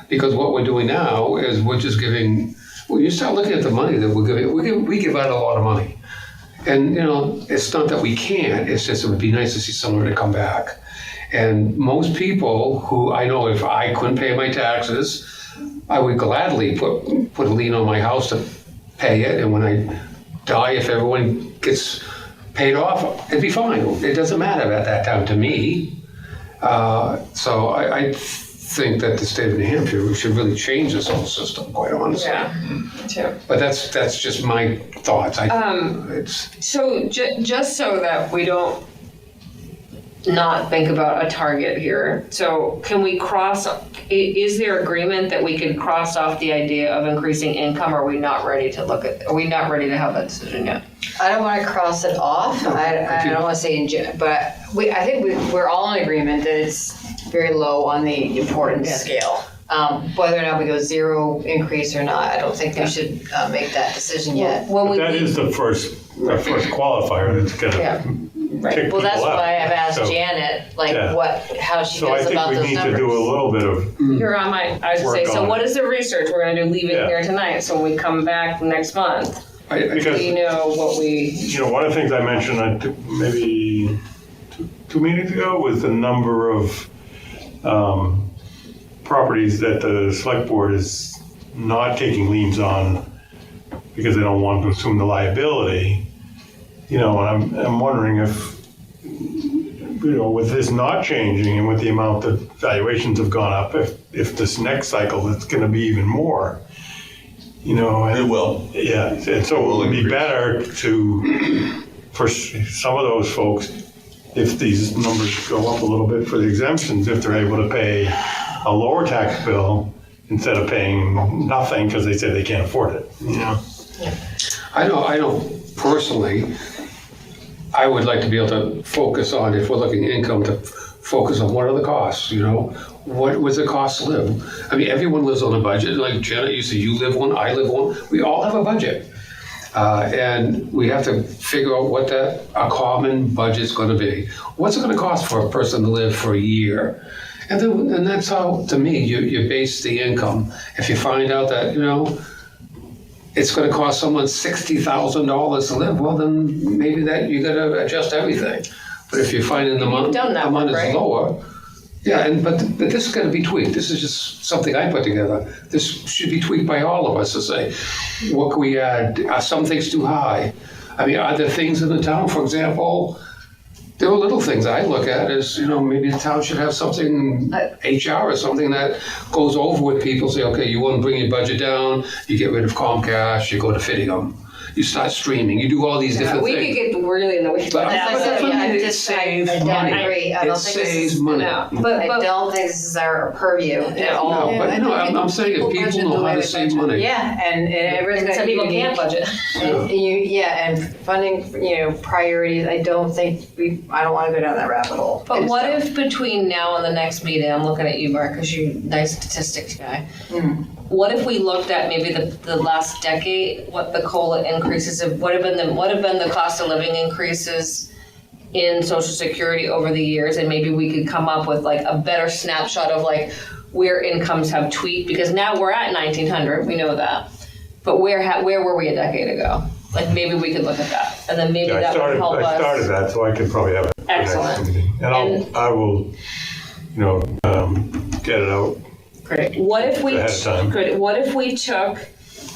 Because what we're doing now is we're just giving, when you start looking at the money that we're giving, we give out a lot of money. And, it's not that we can't, it's just it would be nice to see someone to come back. And most people who I know, if I couldn't pay my taxes, I would gladly put a lien on my house to pay it. And when I die, if everyone gets paid off, it'd be fine. It doesn't matter at that time to me. So I think that the state of New Hampshire should really change this whole system, quite honestly. Yeah, too. But that's just my thoughts. So just so that we don't not think about a target here. So can we is there agreement that we can cross off the idea of increasing income? Are we not ready to have that decision yet? I don't want to cross it off. I don't want to say, but I think we're all in agreement that it's very low on the importance scale. Whether or not we go 0 increase or not, I don't think we should make that decision yet. But that is the first qualifier that's going to kick Well, that's people out. why I've asked So- Janet, Yeah. how she So feels about I those think we need numbers. to do a little bit of, You're on I was going to say, Work so on what it. is the research we're going to do leaving Yeah. here tonight? So when we come back next month, because, we know what we, one of the things I mentioned maybe two meetings ago was the number of properties that the select board is not taking liens on because they don't want to assume the liability. And I'm wondering if, with this not changing and with the amount that valuations have gone up, if this next cycle it's going to be even more. It will. Yeah, and so it would be better for some of those folks, if these numbers go up a little bit for the exemptions, if they're able to pay a lower tax bill instead of paying nothing because they say they can't afford it. I know personally, I would like to be able to focus on, if we're looking at income, to focus on what are the costs, what was the cost to live? I mean, everyone lives on a budget. Like Janet, you say you live one, I live one. We all have a budget. And we have to figure out what a common budget's going to be. What's it going to cost for a person to live for a year? And that's how, to me, you base the income. If you find out that, it's going to cost someone $60,000 to live, well, then maybe that you got to adjust everything. But if you're finding the amount is lower, but this is going to be tweaked. This is just something I put together. This should be tweaked by all of us to say, what can we add? Are some things too high? I mean, are there things in the town, for example, there are little things I look at as, maybe the town should have something, HR or something that goes over with people, say, okay, you want to bring your budget down, you get rid of Comcast, you go to Fidium. you start streaming, you do all these different We things. could get really in the weeds. But that's what I mean, it I saves don't money. agree. I It don't think this saves is- money. No, No, but I don't think this is our purview at all. I'm saying if people know how to save money. Yeah, and everyone's got some people can't unique- budget. and funding, priorities, I don't want to go down that rabbit hole. But what if between now and the next meeting, I'm looking at you, Mark, because you're a nice statistics guy. What if we looked at maybe the last decade, what the COLA increases have, what have been the cost of living increases in Social Security over the years, and maybe we could come up with like a better snapshot of like where incomes have tweaked, because now we're at 1900, we know that, but where were we a decade ago? Like maybe we could look at that, and then maybe that would help us. I started that, so I could probably have it. for the next Excellent. meeting. And I will, get it out. Great. What if we Ahead of time. Great. What if we took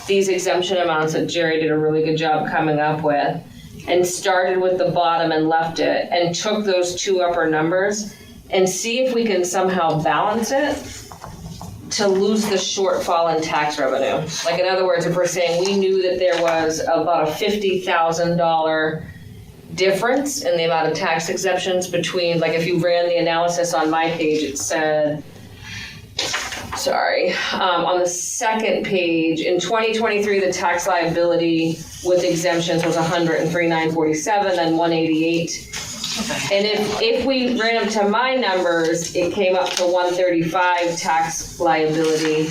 these exemption amounts that Jerry did a really good job coming up with, and started with the bottom and left it, and took those two upper numbers, and see if we can somehow balance it to lose the shortfall in tax revenue. Like in other words, if we're saying we knew that there was about a $50,000 difference in the amount of tax exemptions between, like if you ran the analysis on my page, it said, on the second page, in 2023, the tax liability with exemptions was $103,947, then $188. And if we ran them to my numbers, it came up to $135 tax liability,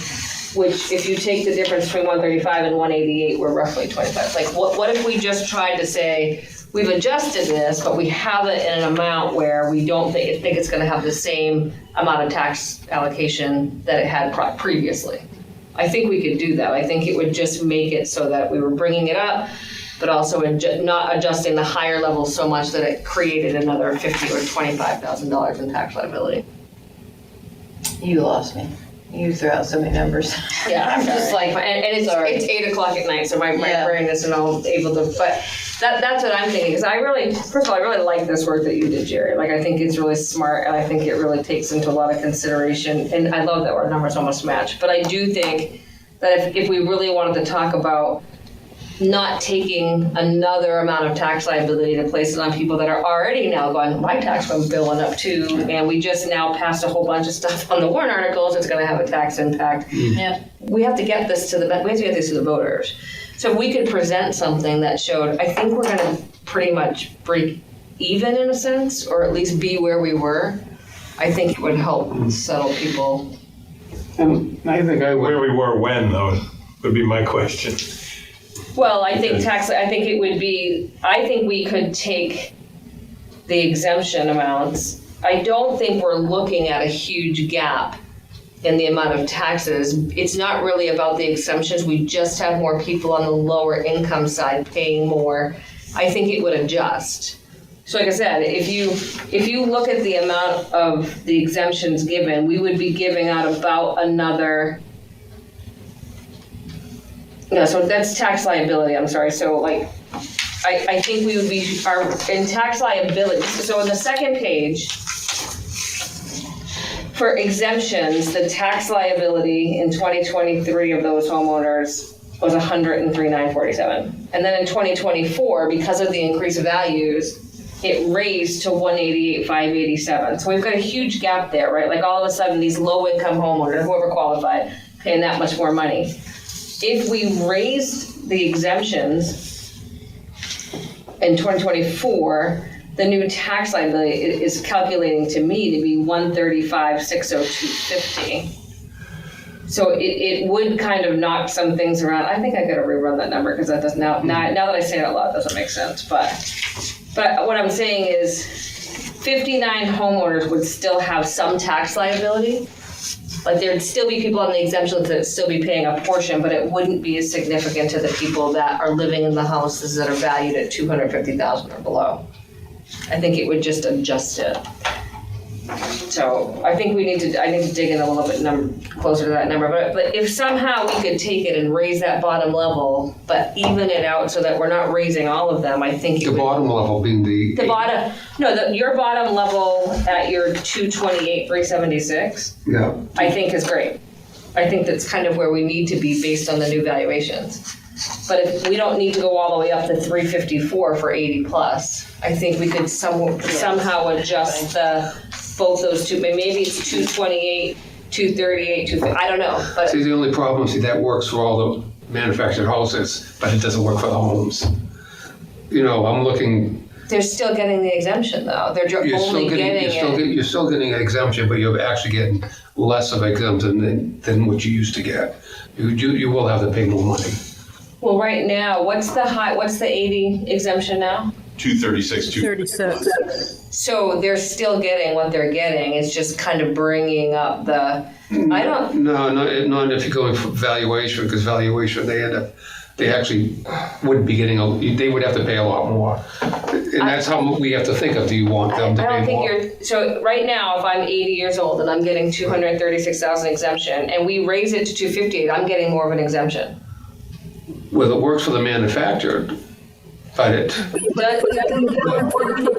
which if you take the difference between $135 and $188, we're roughly $25. Like what if we just tried to say, we've adjusted this, but we have it in an amount where we don't think it's going to have the same amount of tax allocation that it had previously. I think we could do that. I think it would just make it so that we were bringing it up, but also not adjusting the higher level so much that it created another $50,000 or $25,000 in tax liability. You lost me. You threw out so many numbers. Yeah, I'm just like, and it's 8:00 at night, so my brain isn't all able to. But that's what I'm thinking. Because first of all, I really like this work that you did, Jerry. Like I think it's really smart, and I think it really takes into a lot of consideration. And I love that our numbers almost match. But I do think that if we really wanted to talk about not taking another amount of tax liability to place it on people that are already now going, my tax bill going up too, and we just now passed a whole bunch of stuff on the warrant articles, it's going to have a tax impact. Yeah. We have to get this to the voters. So if we could present something that showed, I think we're going to pretty much break even in a sense, or at least be where we were. I think it would help settle people. And I think I Where would, we were when, though, would be my question. Well, I think I think we could take the exemption amounts. I don't think we're looking at a huge gap in the amount of taxes. It's not really about the exemptions. We just have more people on the lower income side paying more. I think it would adjust. So like I said, if you look at the amount of the exemptions given, we would be giving out about another. No, so that's tax liability, I'm sorry. So like, I think we would be, in tax liability, so on the second page, for exemptions, the tax liability in 2023 of those homeowners was $103,947. And then in 2024, because of the increased values, it raised to $188,587. So we've got a huge gap there, right? Like all of a sudden, these low-income homeowners, whoever qualified, paying that much more money. If we raised the exemptions in 2024, the new tax liability is calculating to me to be $135,602.50. So it would kind of knock some things around. I think I got to rerun that number because that does now that I say it out loud, it doesn't make sense. But what I'm saying is 59 homeowners would still have some tax liability. Like there'd still be people on the exemptions that would still be paying a portion, but it wouldn't be as significant to the people that are living in the houses that are valued at $250,000 or below. I think it would just adjust it. So I think I need to dig in a little bit closer to that number. But if somehow we could take it and raise that bottom level, but even it out so that we're not raising all of them, I think it the would. bottom level being the. The bottom, no, your bottom level at your 228,376, Yeah. I think is great. I think that's kind of where we need to be based on the new valuations. But if we don't need to go all the way up to 354 for 80 plus, I think we could somehow adjust both those two. Maybe it's 228, 238, 250. I don't know. But See, the only problem, that works for all the manufactured houses, but it doesn't work for the homes. I'm looking. they're still getting the exemption though. They're only getting it. You're still getting an exemption, but you're actually getting less of exemption than what you used to get. You will have to pay more money. Well, right now, what's the 80 exemption now? 236, 36. So they're still getting what they're getting. It's just kind of bringing up the. I don't. No, not if you're going for valuation, because valuation they actually wouldn't be getting they would have to pay a lot more, and that's how we have to think of. Do you want them to pay more? I don't think so right now, if I'm 80 years old and I'm getting 236,000 exemption, and we raise it to 258, I'm getting more of an exemption. Well, it works for the manufacturer, but it. For the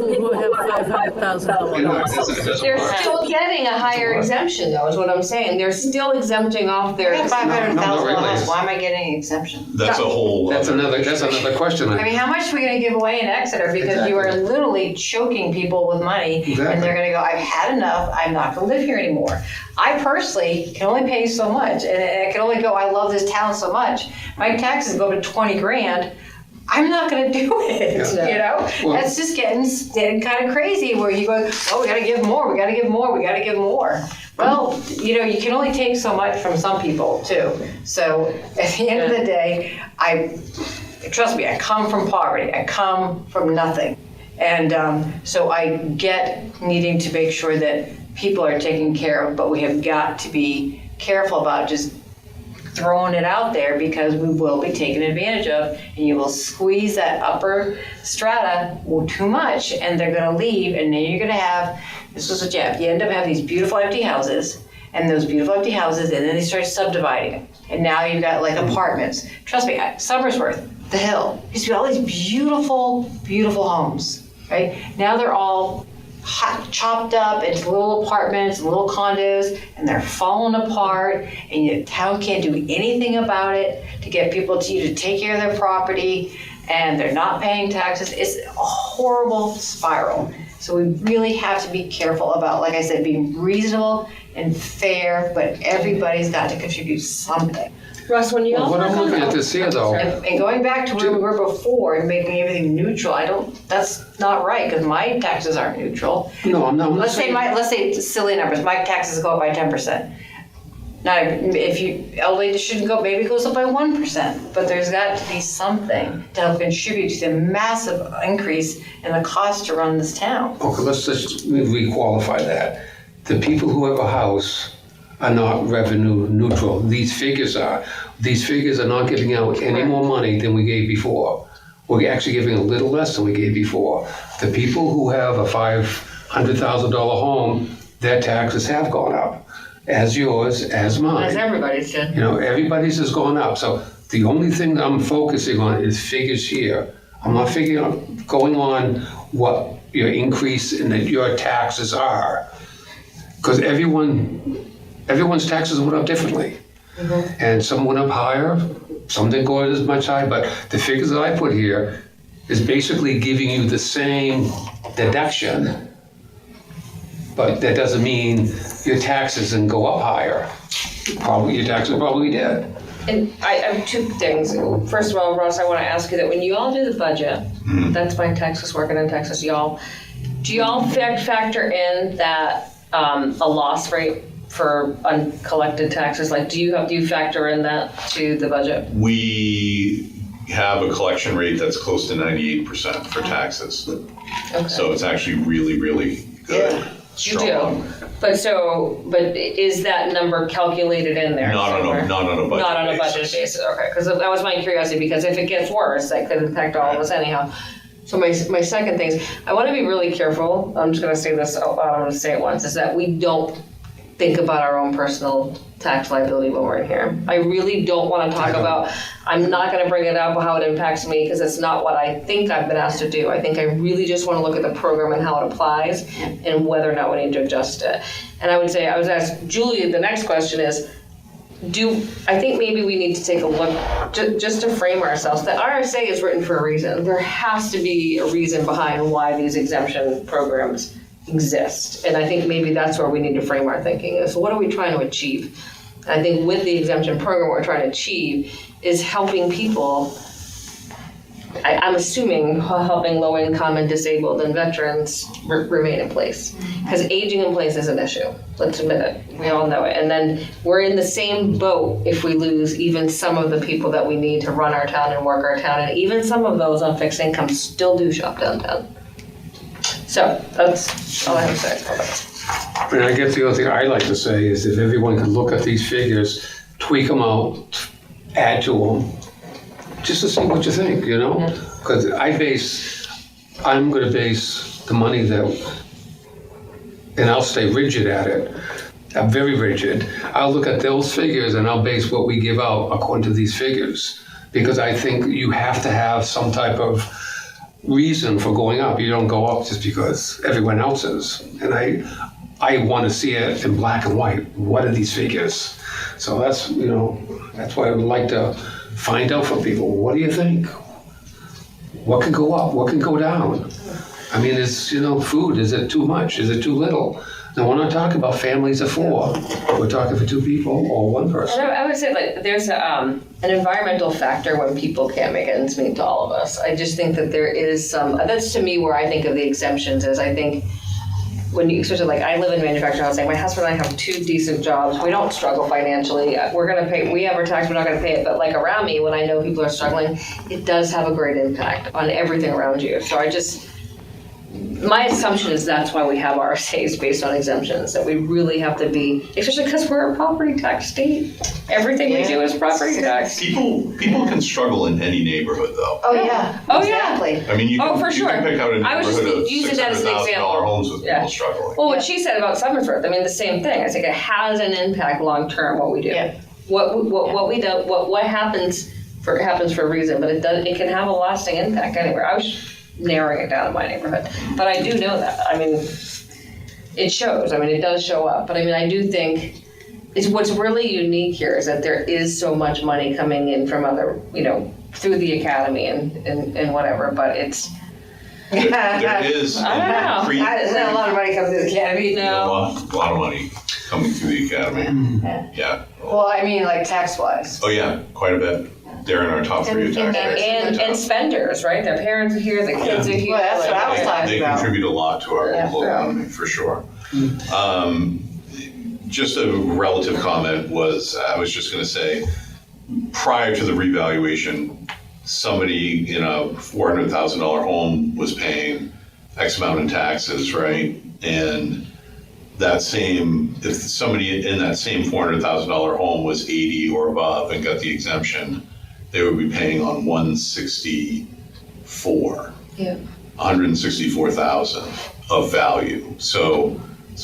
people who have $500,000. They're still getting a higher exemption, though, is what I'm saying. They're still exempting off their. I got $500,000 really. house. Why am I getting an exemption? That's a whole. That's another question. I mean, how much are we going to give away in Exeter? Because you are literally choking people with money, and they're going to go, I've had enough, I'm not going to live here anymore. I personally can only pay so much, and I can only go, I love this town so much. My taxes go to 20 grand. I'm not going to do it, Well, that's just getting kind of crazy where you go, oh, we got to give more, we got to give more, we got to give more. Well, you can only take so much from some people, too. So at the end of the day, trust me, I come from poverty. I come from nothing. And so I get needing to make sure that people are taken care of, but we have got to be careful about just throwing it out there, because we will be taken advantage of, and you will squeeze that upper strata too much, and they're going to leave, and then you're going to have, this was what you end up having these beautiful empty houses, and those beautiful empty houses, and then they start subdividing it, and now you've got like apartments. Trust me, Somersworth, The Hill, used to be all these beautiful, beautiful homes, right? Now they're all chopped up into little apartments, little condos, and they're falling apart, and the town can't do anything about it to get people to take care of their property, and they're not paying taxes. It's a horrible spiral. So we really have to be careful about, like I said, being reasonable and fair, but everybody's got to contribute something. Russ, when you What I'm looking at this here, though. And going back to where we were before and making everything neutral, that's not right, because my taxes aren't neutral. No, I'm not. Let's say silly numbers, my taxes go up by 10%. Now, if elderly shouldn't go, maybe it goes up by 1%, but there's got to be something to help contribute to the massive increase in the cost to run this town. Okay, let's just re-qualify that. The people who have a house are not revenue neutral. These figures are. These figures are not giving out any more money than we gave before. We're actually giving a little less than we gave before. The people who have a $500,000 home, their taxes have gone up, as yours, as mine. As everybody's did. Everybody's has gone up. So the only thing that I'm focusing on is figures here. I'm not going on what your increase in your taxes are, because everyone's taxes went up differently. Mm-hmm. And some went up higher, some didn't go as much higher, but the figures that I put here is basically giving you the same deduction, but that doesn't mean your taxes didn't go up higher. Probably your taxes probably did. And I have two things. First of all, Ross, I want to ask you that when you all do the budget, that's my Texas working in Texas, do y'all factor in that a loss rate for uncollected taxes? Like, do you factor in that to the budget? We have a collection rate that's close to 98% for taxes. Okay. So it's actually really, really good. Yeah. You do. But is that number calculated in there? Not on a budget basis. Not on a budget basis, okay. Because that was my curiosity, because if it gets worse, that could impact all of us anyhow. So my second thing is, I want to be really careful. I'm just going to say this, I'm going to say it once, is that we don't think about our own personal tax liability when we're in here. I really don't want to talk about, I'm not going to bring it up how it impacts me, because it's not what I think I've been asked to do. I think I really just want to look at the program and how it applies and whether or not we need to adjust it. And I would say, I was asked Julie, the next question is, I think maybe we need to take a look, just to frame ourselves. The RSA is written for a reason. There has to be a reason behind why these exemption programs exist. And I think maybe that's where we need to frame our thinking is, what are we trying to achieve? I think with the exemption program, what we're trying to achieve is helping people, I'm assuming helping low income and disabled and veterans remain in place. Because aging in place is an issue. Let's admit it. We all know it. And then we're in the same boat if we lose even some of the people that we need to run our town and work our town. And even some of those on fixed income still do shop downtown. So that's all I have to say about that. And I guess the other thing I like to say is if everyone can look at these figures, tweak them out, add to them, just to see what you think, you know? Because I'm going to base the money that, and I'll stay rigid at it. I'm very rigid. I'll look at those figures and I'll base what we give out according to these figures. Because I think you have to have some type of reason for going up. You don't go up just because everyone else is. And I want to see it in black and white. What are these figures? So that's, that's why I would like to find out from people. What do you think? What can go up? What can go down? I mean, is, food, is it too much? Is it too little? Now, we're not talking about families of 4. We're talking for 2 people or 1 person. And I would say, there's an environmental factor when people can't make ends meet to all of us. I just think that there is that's to me where I think of the exemptions is, I think, when you, especially I live in manufacturing housing, my husband and I have 2 decent jobs. We don't struggle financially. We're going to pay, we have our tax, we're not going to pay it. But around me, when I know people are struggling, it does have a great impact on everything around you. So my assumption is that's why we have RSAs based on exemptions, that we really have to be, especially because we're a property tax state. Everything we do is property tax. People can struggle in any neighborhood, though. Oh, yeah. Oh, exactly. I mean, you can pick out a I was just neighborhood of using that as an $600,000 example. homes with people struggling. Well, what she said about Summersworth, I mean, the same thing. I think it has an impact long term what we do. Yeah. What we do, what happens for a reason, but it can have a lasting impact anywhere. I was narrowing it down in my neighborhood, but I do know that. I mean, it shows. I mean, it does show up. But I mean, I do think what's really unique here is that there is so much money coming in from other, through the academy and whatever. But it's There is. I don't know. Not a lot of money comes to the academy. A lot of money coming through the academy. Yeah. Well, I mean, tax-wise. Oh, yeah, quite a bit. They're in our top 3 tax rates. and spenders, right? Their parents are here, the kids are here. Well, that's what I was talking They about. contribute a lot to our local economy, for sure. Just a relative comment was, I was just going to say, prior to the revaluation, somebody in a $400,000 home was paying X amount in taxes, right? And if somebody in that same $400,000 home was 80 or above and got the exemption, they would be paying on 164. Yeah. 164,000 of value. So it's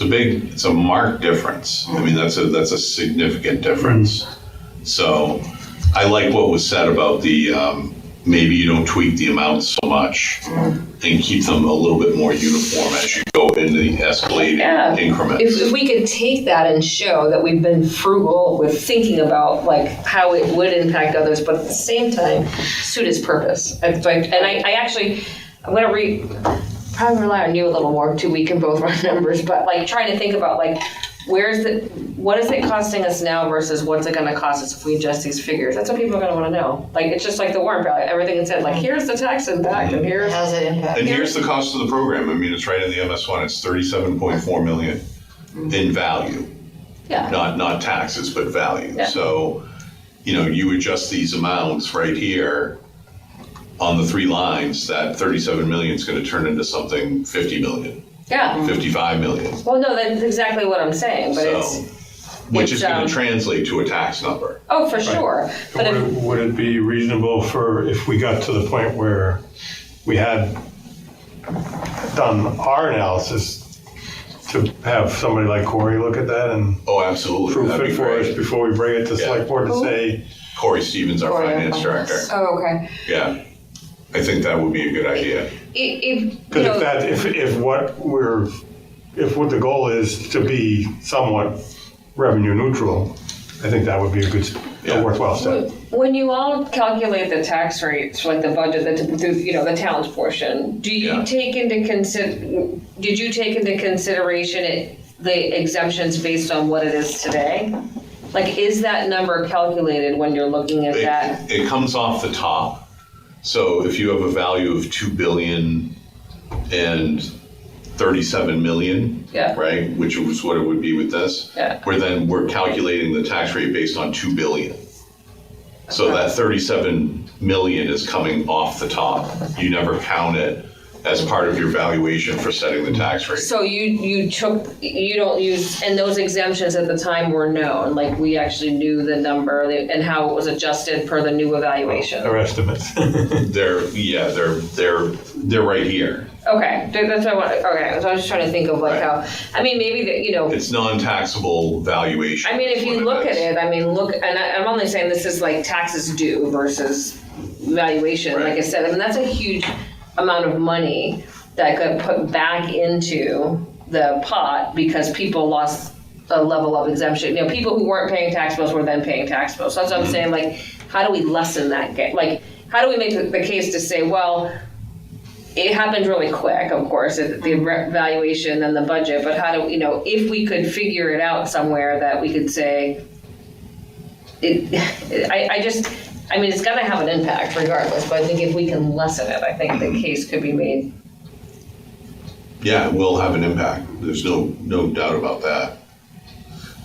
a marked difference. I mean, that's a significant difference. So I like what was said about the maybe you don't tweak the amounts so much and keep them a little bit more uniform as you go into the escalating increments. If we could take that and show that we've been frugal with thinking about how it would impact others, but at the same time suit its purpose. I'm going to probably rely on you a little more too. We can both run numbers, but trying to think about what is it costing us now versus what's it going to cost us if we adjust these figures? That's what people are going to want to know. It's just like the warrant value. Everything it said, here's the tax impact, and here's How's it impact? And here's the cost of the program. I mean, it's right in the MS1. It's $37.4 million in value. Yeah. Not taxes, but value. Yeah. So, you adjust these amounts right here on the 3 lines, that 37 million is going to turn into something 50 million. Yeah. 55 million. Well, no, that's exactly what I'm saying, but Which is going to translate to a tax number. Oh, for sure. But Would it be reasonable if we got to the point where we had done our analysis to have somebody like Corey look at that and Oh, absolutely. proof That'd it be for great. us before we bring it to select board to say, Corey Stevens, our finance director. oh, okay. Yeah. I think that would be a good idea. because if what the goal is to be somewhat revenue neutral, I think that would be a worthwhile step. When you all calculate the tax rates, like the budget, the town's portion, do you Yeah. take into did you take into consideration the exemptions based on what it is today? Like, is that number calculated when you're looking at that? It comes off the top. So if you have a value of 2 billion and 37 million, Yeah. right, which was what it would be with this, Yeah. we're calculating the tax rate based on 2 billion. So that 37 million is coming off the top. You never count it as part of your valuation for setting the tax rate. So you don't use, and those exemptions at the time were known, like we actually knew the number and how it was adjusted per the new evaluation. Our estimates. They're right here. Okay, that's what I want. Okay, so I was just trying to think of like Right. how. I mean, maybe It's non-taxable valuation. I mean, if is you what look at is. it, I mean, I'm only saying this is like taxes due versus valuation. Right. Like I said, I mean that's a huge amount of money that could put back into the pot because people lost a level of exemption. You know, people who weren't paying tax bills were then paying tax bills. So that's what I'm saying. Like, how do we lessen that gap? Like, how do we make the case to say, well, it happened really quick, of course, the valuation and the budget, but how do, if we could figure it out somewhere that we could say, I mean, it's gonna have an impact regardless, but I think if we can lessen it, I think the case could be made. Yeah, it will have an impact. There's no doubt about that.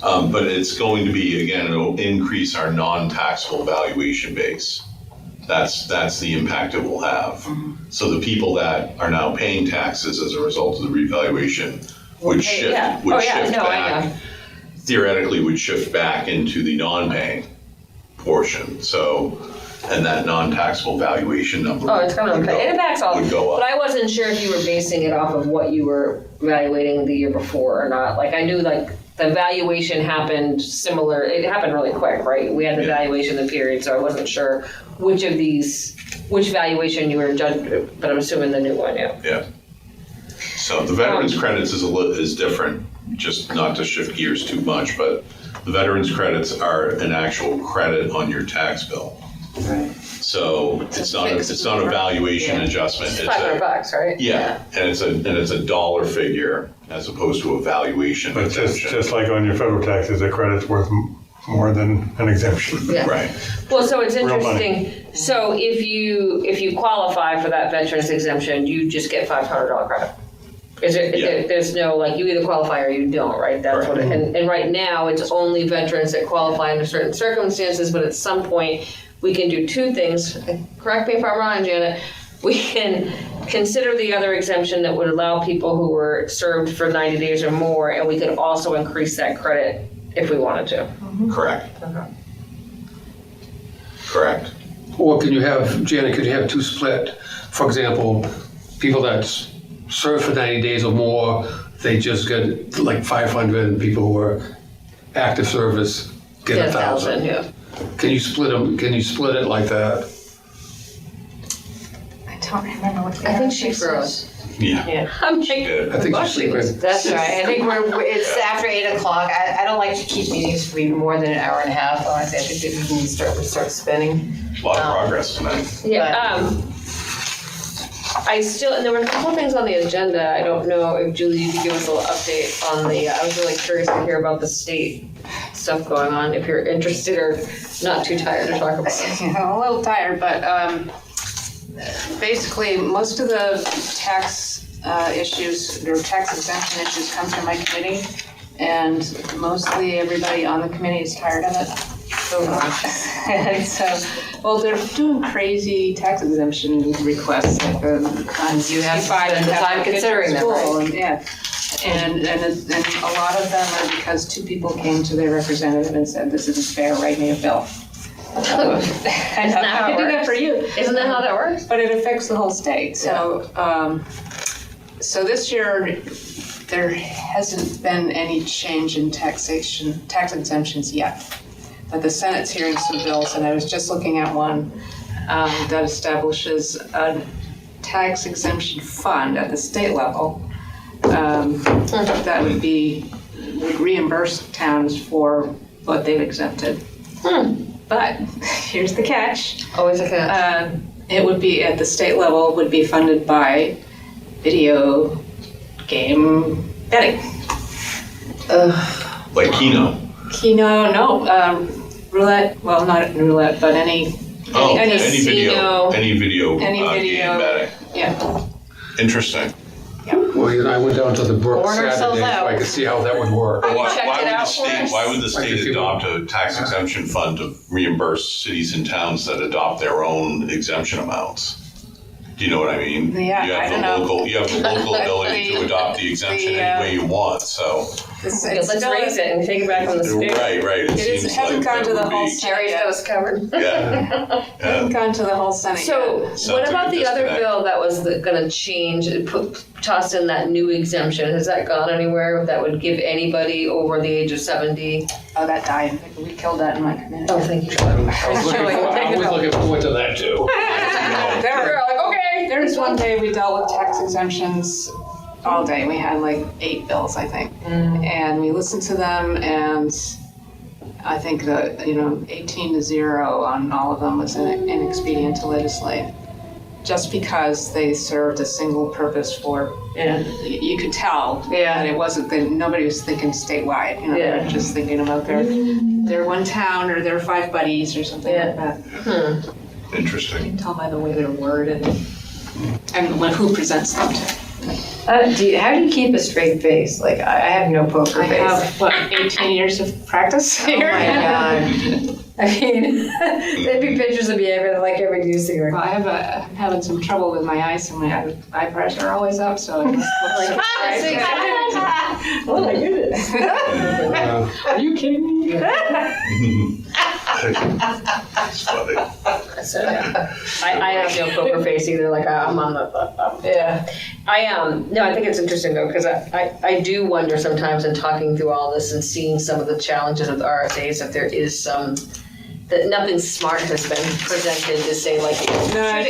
But it's going to be, again, it'll increase our non-taxable valuation base. That's the impact it will have. So the people that are now paying taxes as a result of the revaluation would shift I know. back, theoretically would shift back into the non-paying portion. So, and that non-taxable valuation number Oh, it's gonna would impact, it impacts all, would go up. but I wasn't sure if you were basing it off of what you were evaluating the year before or not. Like, I knew like the valuation happened similar, it happened really quick, right? We had the valuation in the period, so I wasn't sure which valuation you were judged, but I'm assuming the new one, yeah. Yeah. So the veterans credits is different, just not to shift gears too much, but the veterans credits are an actual credit on your tax bill. Right. So it's not a valuation adjustment. It's $500, right? Yeah, and it's a dollar figure as opposed to a valuation But exemption. just like on your federal taxes, a credit's worth more than an exemption. Yeah. Right. Well, so it's Real money. interesting. So if you qualify for that veterans exemption, you just get $500 credit. There's no, like, you either qualify or you don't, right? That's what it, and right now it's only veterans that qualify under certain circumstances, but at some point we can do two things. Correct me if I'm wrong, Janet. We can consider the other exemption that would allow people who were served for 90 days or more, and we could also increase that credit if we wanted to. Correct. Okay. Or could you have two split? For example, people that serve for 90 days or more, they just get like 500, and people who are active service get 1,000. Yeah. Can you split them? Can you split it like that? I don't remember what the I think other she piece Yeah. is. I'm like, I think well, you she was- split. That's right. I think it's after 8 o'clock. I don't like to keep meetings for more than an hour and a half. Honestly, I think that we can start spinning. A lot of progress tonight. Yeah, and there were a couple things on the agenda. I don't know if Julie, you could give us a little update on I was really curious to hear about the state stuff going on, if you're interested or not too tired to talk about it. I'm a little tired, but basically, most of the tax issues or tax exemption issues come from my committee, and mostly everybody on the committee is tired of it. And so, well, they're doing crazy tax exemption requests, like You have to spend the time considering them, right? Yeah, and a lot of them are because two people came to their representative and said, "This isn't fair. Write me a bill." I know. that how I it could do that works? for you. Isn't that how that works? But it affects the whole state. So, so this year there hasn't been any change in tax exemptions yet. But the Senate's hearing some bills, and I was just looking at one that establishes a tax exemption fund at the state level that would reimburse towns for what they've exempted. But here's the catch. Always a catch. It would be at the state level, would be funded by video game betting. Like Keno. Keno, no, roulette, well, not roulette, but any Any casino, video any video. game betting. Yeah. Interesting. Well, you know, I went down to the brook Warn ourselves Saturday so I out. could see how that would work. Why would the Like if state you- adopt a tax exemption fund to reimburse cities and towns that adopt their own exemption amounts? Do you know what I mean? Yeah, you have I don't know. You have the local ability to adopt the exemption any way you want, so. It's Let's still- raise it and take it back from the state. Right. It It seems hasn't like gone that to the would whole be. Senate Jerry's got yet. us covered. Yeah. Hasn't gone to the whole Senate So, yet. what Sounds about like a the other disconnect. bill that was gonna change, tossed in that new exemption? Has that gone anywhere that would give anybody over the age of 70? Oh, that died. We killed that in my community. Oh, thank you. I was looking forward to that too. There, Okay. there was one day we dealt with tax exemptions all day. We had like 8 bills, I think. And we listened to them, and I think that, 18-0 on all of them was inexpedient to legislate. Just because they served a single purpose for, you could tell Yeah. that it wasn't, that nobody was thinking statewide, they Yeah. were just thinking about their one town or their 5 buddies or something like that. Interesting. You can tell by the way they're worded and who presents them to. How do you keep a straight face? Like, I have no poker I face. have, 18 years of practice Oh here? my God. I mean, there'd be pictures of me every news singer. Well, I'm having some trouble with my eyes, and my eye pressure are always up, so it must look like Oh my goodness. Are you kidding me? It's funny. So, yeah. I have no poker face either. Like, I'm on the. Yeah. No, I think it's interesting though, because I do wonder sometimes in talking through all this and seeing some of the challenges with RSAs, if there is some, that nothing smart has been presented to say, like, No, I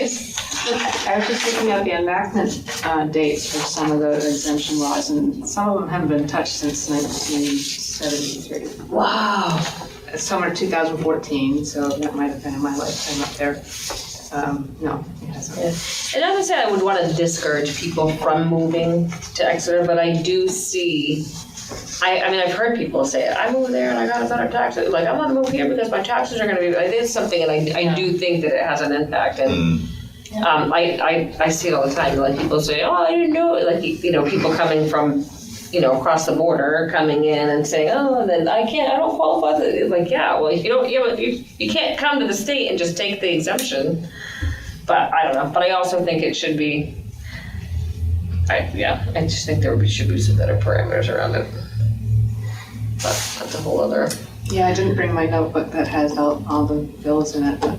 was just looking at the enactment dates for some of the exemption laws, and some of them haven't been touched since 1973. wow. Some are 2014, so that might have been in my lifetime up there. No, it hasn't. And not to say I would want to discourage people from moving to Exeter, but I do see, I mean, I've heard people say, I moved there and I got a better tax. Like, I want to move here because my taxes are going to be, it is something, and I do think that it has an impact. And I see it all the time. Like, people say, oh, I didn't know it. Like, people coming from, across the border, coming in and saying, oh, then I don't qualify. Like, yeah, well, you can't come to the state and just take the exemption. But I don't know. But I also think it should be, I just think there should be some better parameters around it. But that's a whole other. Yeah, I didn't bring my notebook that has all the bills in it, but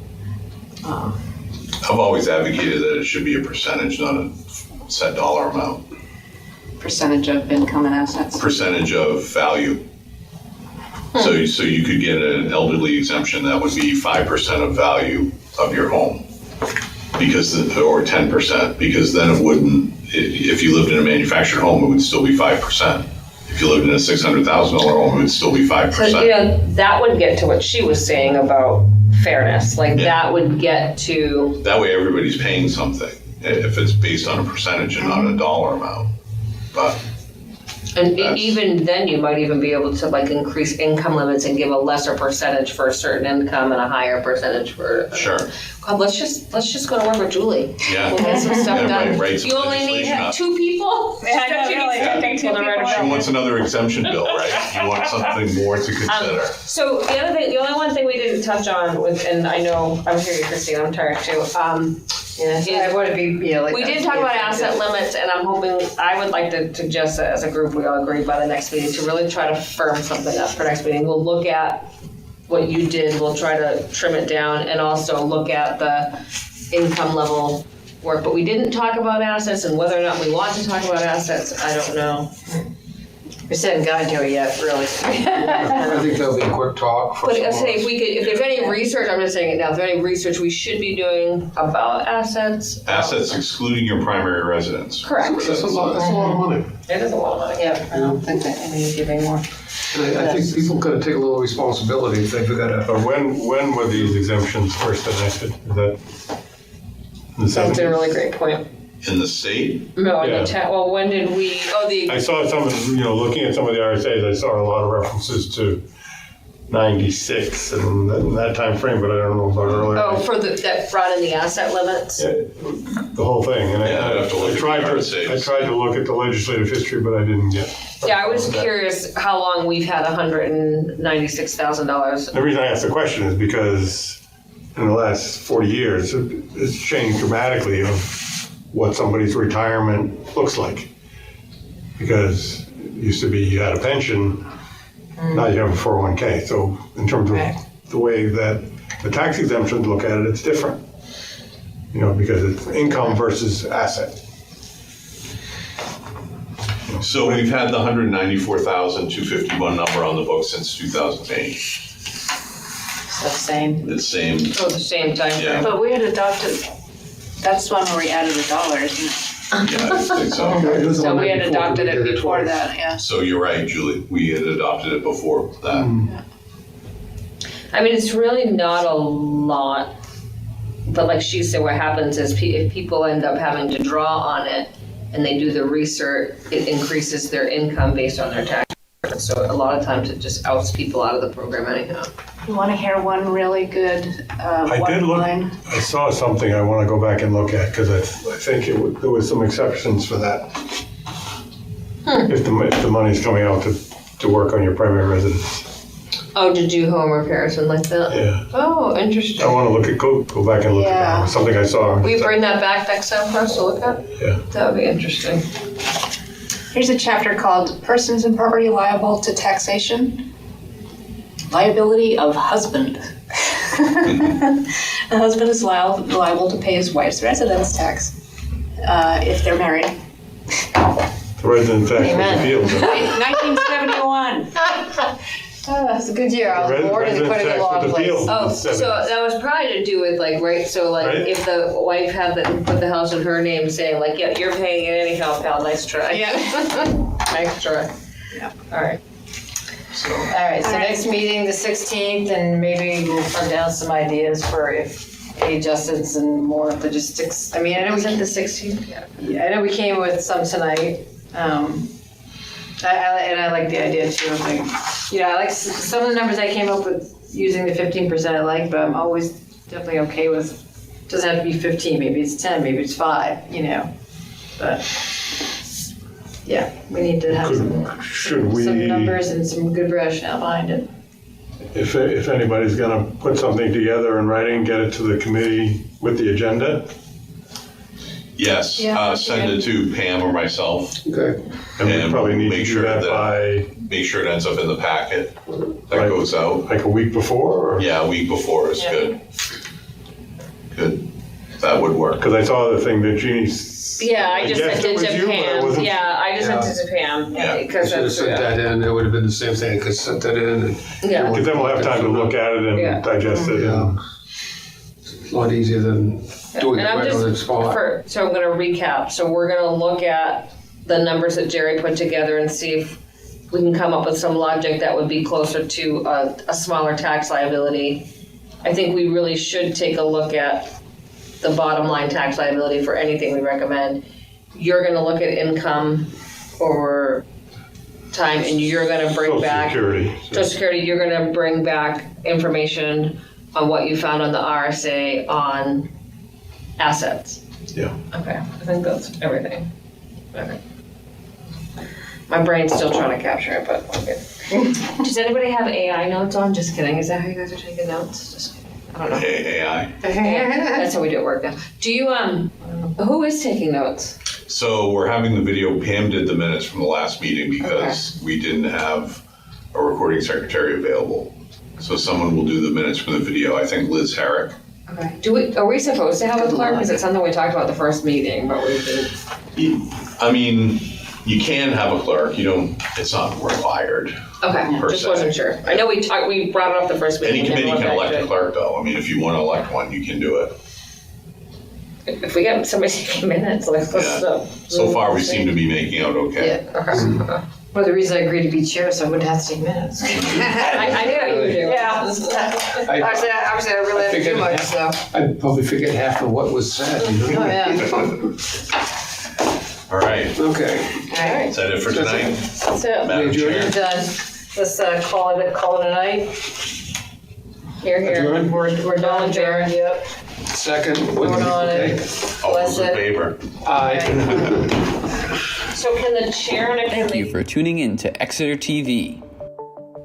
I've always advocated that it should be a percentage, not a set dollar amount. percentage of income and assets. Percentage of value. So you could get an elderly exemption that would be 5% of value of your home, or 10%, because then it wouldn't. If you lived in a manufactured home, it would still be 5%. If you lived in a $600,000 home, it would still be 5%. So, that would get to what she was saying about fairness. Like, that would get to. That way, everybody's paying something if it's based on a percentage and not a dollar amount. But. And even then, you might even be able to like increase income limits and give a lesser percentage for a certain income and a higher percentage for. Sure. God, let's just go to work with Julie. Yeah. We'll get some stuff Yeah, done. write some You only need legislation up. 2 people. Yeah, I know, really. Yeah. Take 2 people. She wants another exemption bill, right? You want something more to consider. So the only one thing we didn't touch on with, and I know I'm here, Christine. I'm tired too. I want to be, We did talk about asset limits, and I'm hoping, I would like to suggest that as a group, we all agree by the next meeting to really try to firm something up for next meeting. We'll look at what you did, we'll try to trim it down, and also look at the income level work. But we didn't talk about assets, and whether or not we want to talk about assets, I don't know. We just haven't gotten to it yet, really. I think that'll be a quick talk for But some I of say us. if there's any research, I'm just saying it now, if there's any research we should be doing about assets. Assets excluding your primary residence. Correct. That's a lot of money. It is a lot of money. Yeah, I don't think that I need to give any more. And I think people gotta take a little responsibility if they've got But when were these exemptions first enacted? Is that in the That's a 70s? really great point. In the state, No, in Yeah. the well, when did we, I saw some, looking at some of the RSAs, I saw a lot of references to 96 and that time frame, but I don't know about earlier. for that brought in the asset limits? Yeah, the whole thing. And Yeah, I'd have to look at the I RSAs. tried to look at the legislative history, but I didn't get. Yeah, I was curious how long we've had $196,000. The reason I asked the question is because in the last 40 years, it's changed dramatically of what somebody's retirement looks like. Because it used to be you had a pension, now you have a 401k. So in terms of the way that the tax exemptions look at it, it's different. Because it's income versus asset. so we've had the 194,251 number on the book since 2008. It's the same. The same, Oh, the same time frame. Yeah. But we had adopted, that's one where we added $1, isn't it? yeah, I think so. It was the So one we had before, adopted we it did before twice. that, yeah. So you're right, Julie, we had adopted it before that. I mean, it's really not a lot, but like she said, what happens is if people end up having to draw on it and they do the research, it increases their income based on their tax. So a lot of times it just outs people out of the program anyhow. You want to hear one really good I did look. one-line? I saw something I want to go back and look at because I think there was some exceptions for that. If the money's coming out to work on your primary residence. Oh, to do home repairs and like that? Yeah. Oh, interesting. I want to go back and look at that. Yeah. It was something I saw. Will you bring that back next time for us to look at? Yeah. That would be interesting. Here's a chapter called Persons and Property Liable to Taxation. Liability of husband. The husband is liable to pay his wife's residence tax if they're married. The resident tax was Amen. appealed. 1971. Oh, that's a good year. I was bored and put it in the wrong place. Oh, so that was probably to do with like, right, so like Right. if the wife had put the house in her name saying like, yeah, you're paying it anyhow, pal, nice try. Yeah. Nice try. Yeah. All right. So All right, so next meeting, the 16th, and maybe we'll come down some ideas for if age adjustments and more logistics. I mean, I know we Was it the 16th? Yeah. I know we came with some tonight. I like the idea too of like, I like some of the numbers I came up with using the 15% I like, but I'm always definitely okay with, doesn't have to be 15, maybe it's 10, maybe it's 5, but yeah, we need to have Should we, some numbers and some good rationale behind it. if anybody's going to put something together in writing, get it to the committee with the agenda, yes, Yeah, send it to Pam or myself. Okay. and we And probably need to make do sure that that- by Make sure it ends up in the packet that Right. goes out. like a week before, or? Yeah, a week before is Yeah. good. Good. That would work. Because I saw the thing that Jeannie. Yeah, I just guessed sent it was to you, but it Pam. wasn't- Yeah, I just sent it to Pam. Yeah. I Because should have that's, sent that in, it would have been the same thing, I could sent that in and. Yeah. Because then we'll have time to look at it Yeah. and digest it. Yeah. And It's a lot easier than doing it And I'm right on the just, spot. so I'm gonna recap. So we're gonna look at the numbers that Jerry put together and see if we can come up with some logic that would be closer to a smaller tax liability. I think we really should take a look at the bottom line tax liability for anything we recommend. You're gonna look at income over time and you're gonna bring Social back Security. Social Security, you're gonna bring back information on what you found on the RSA on assets. Yeah. Okay, I think that's everything. Okay. My brain's still trying to capture it, but okay. Does anybody have AI notes on? Just kidding. Is that how you guys are taking notes? Just kidding. I don't know. AI. That's how we do it work now. Do you, who is taking notes? So we're having the video. Pam did the minutes from the last meeting because we didn't have a recording secretary available. So someone will do the minutes from the video. I think Liz Herrick. Okay. Are we supposed to have a clerk? Because it's something we talked about the first meeting, but we didn't. I mean, You can have a clerk, you don't, it's not required. Okay, Per just se. wasn't sure. I know we brought it up the first meeting. Any we never committee went can back elect to a clerk though, I mean, if you want to elect one, you can do it. it. If we get somebody taking minutes, like, let's, Yeah. So far, we seem to be making out okay. Yeah. Okay. Well, the reason I agreed to be chair, so I wouldn't have to take minutes. I knew how you would do it. Yeah. Obviously, I really have to do figured much, half- so. I'd probably forget half of what was said, you know? Oh, yeah. All right, Okay. All right. is that it for tonight? That's it. Madam Adjourn. Chair? Done. Let's call it a night. Here, here. Adjourn. We're done, adjourned, yep. Second. Vote on Okay. it. All those in Bless it. favor? Aye. So can the chair and Thank you for tuning in to Exeter TV.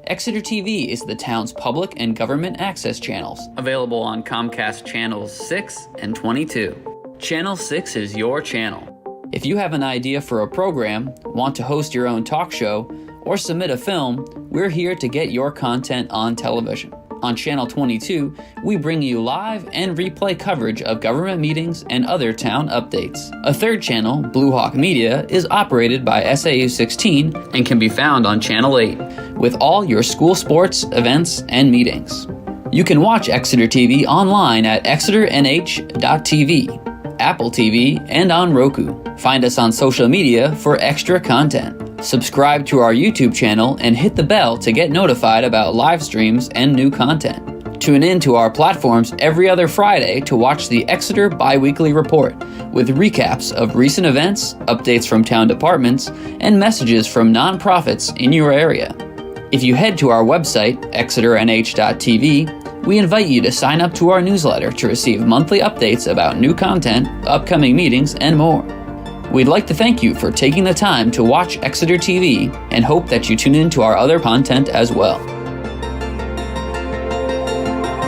Exeter TV is the town's public and government access channels, available on Comcast Channels 6 and 22. Channel 6 is your channel. If you have an idea for a program, want to host your own talk show, or submit a film, we're here to get your content on television. On Channel 22, we bring you live and replay coverage of government meetings and other town updates. A third channel, Blue Hawk Media, is operated by SAU 16 and can be found on Channel 8, with all your school sports, events, and meetings. You can watch Exeter TV online at exeternh.tv, Apple TV, and on Roku. Find us on social media for extra content. Subscribe to our YouTube channel and hit the bell to get notified about live streams and new content. Tune in to our platforms every other Friday to watch the Exeter Biweekly Report with recaps of recent events, updates from town departments, and messages from nonprofits in your area. If you head to our website, exeternh.tv, we invite you to sign up to our newsletter to receive monthly updates about new content, upcoming meetings, and more. We'd like to thank you for taking the time to watch Exeter TV and hope that you tune in to our other content as well.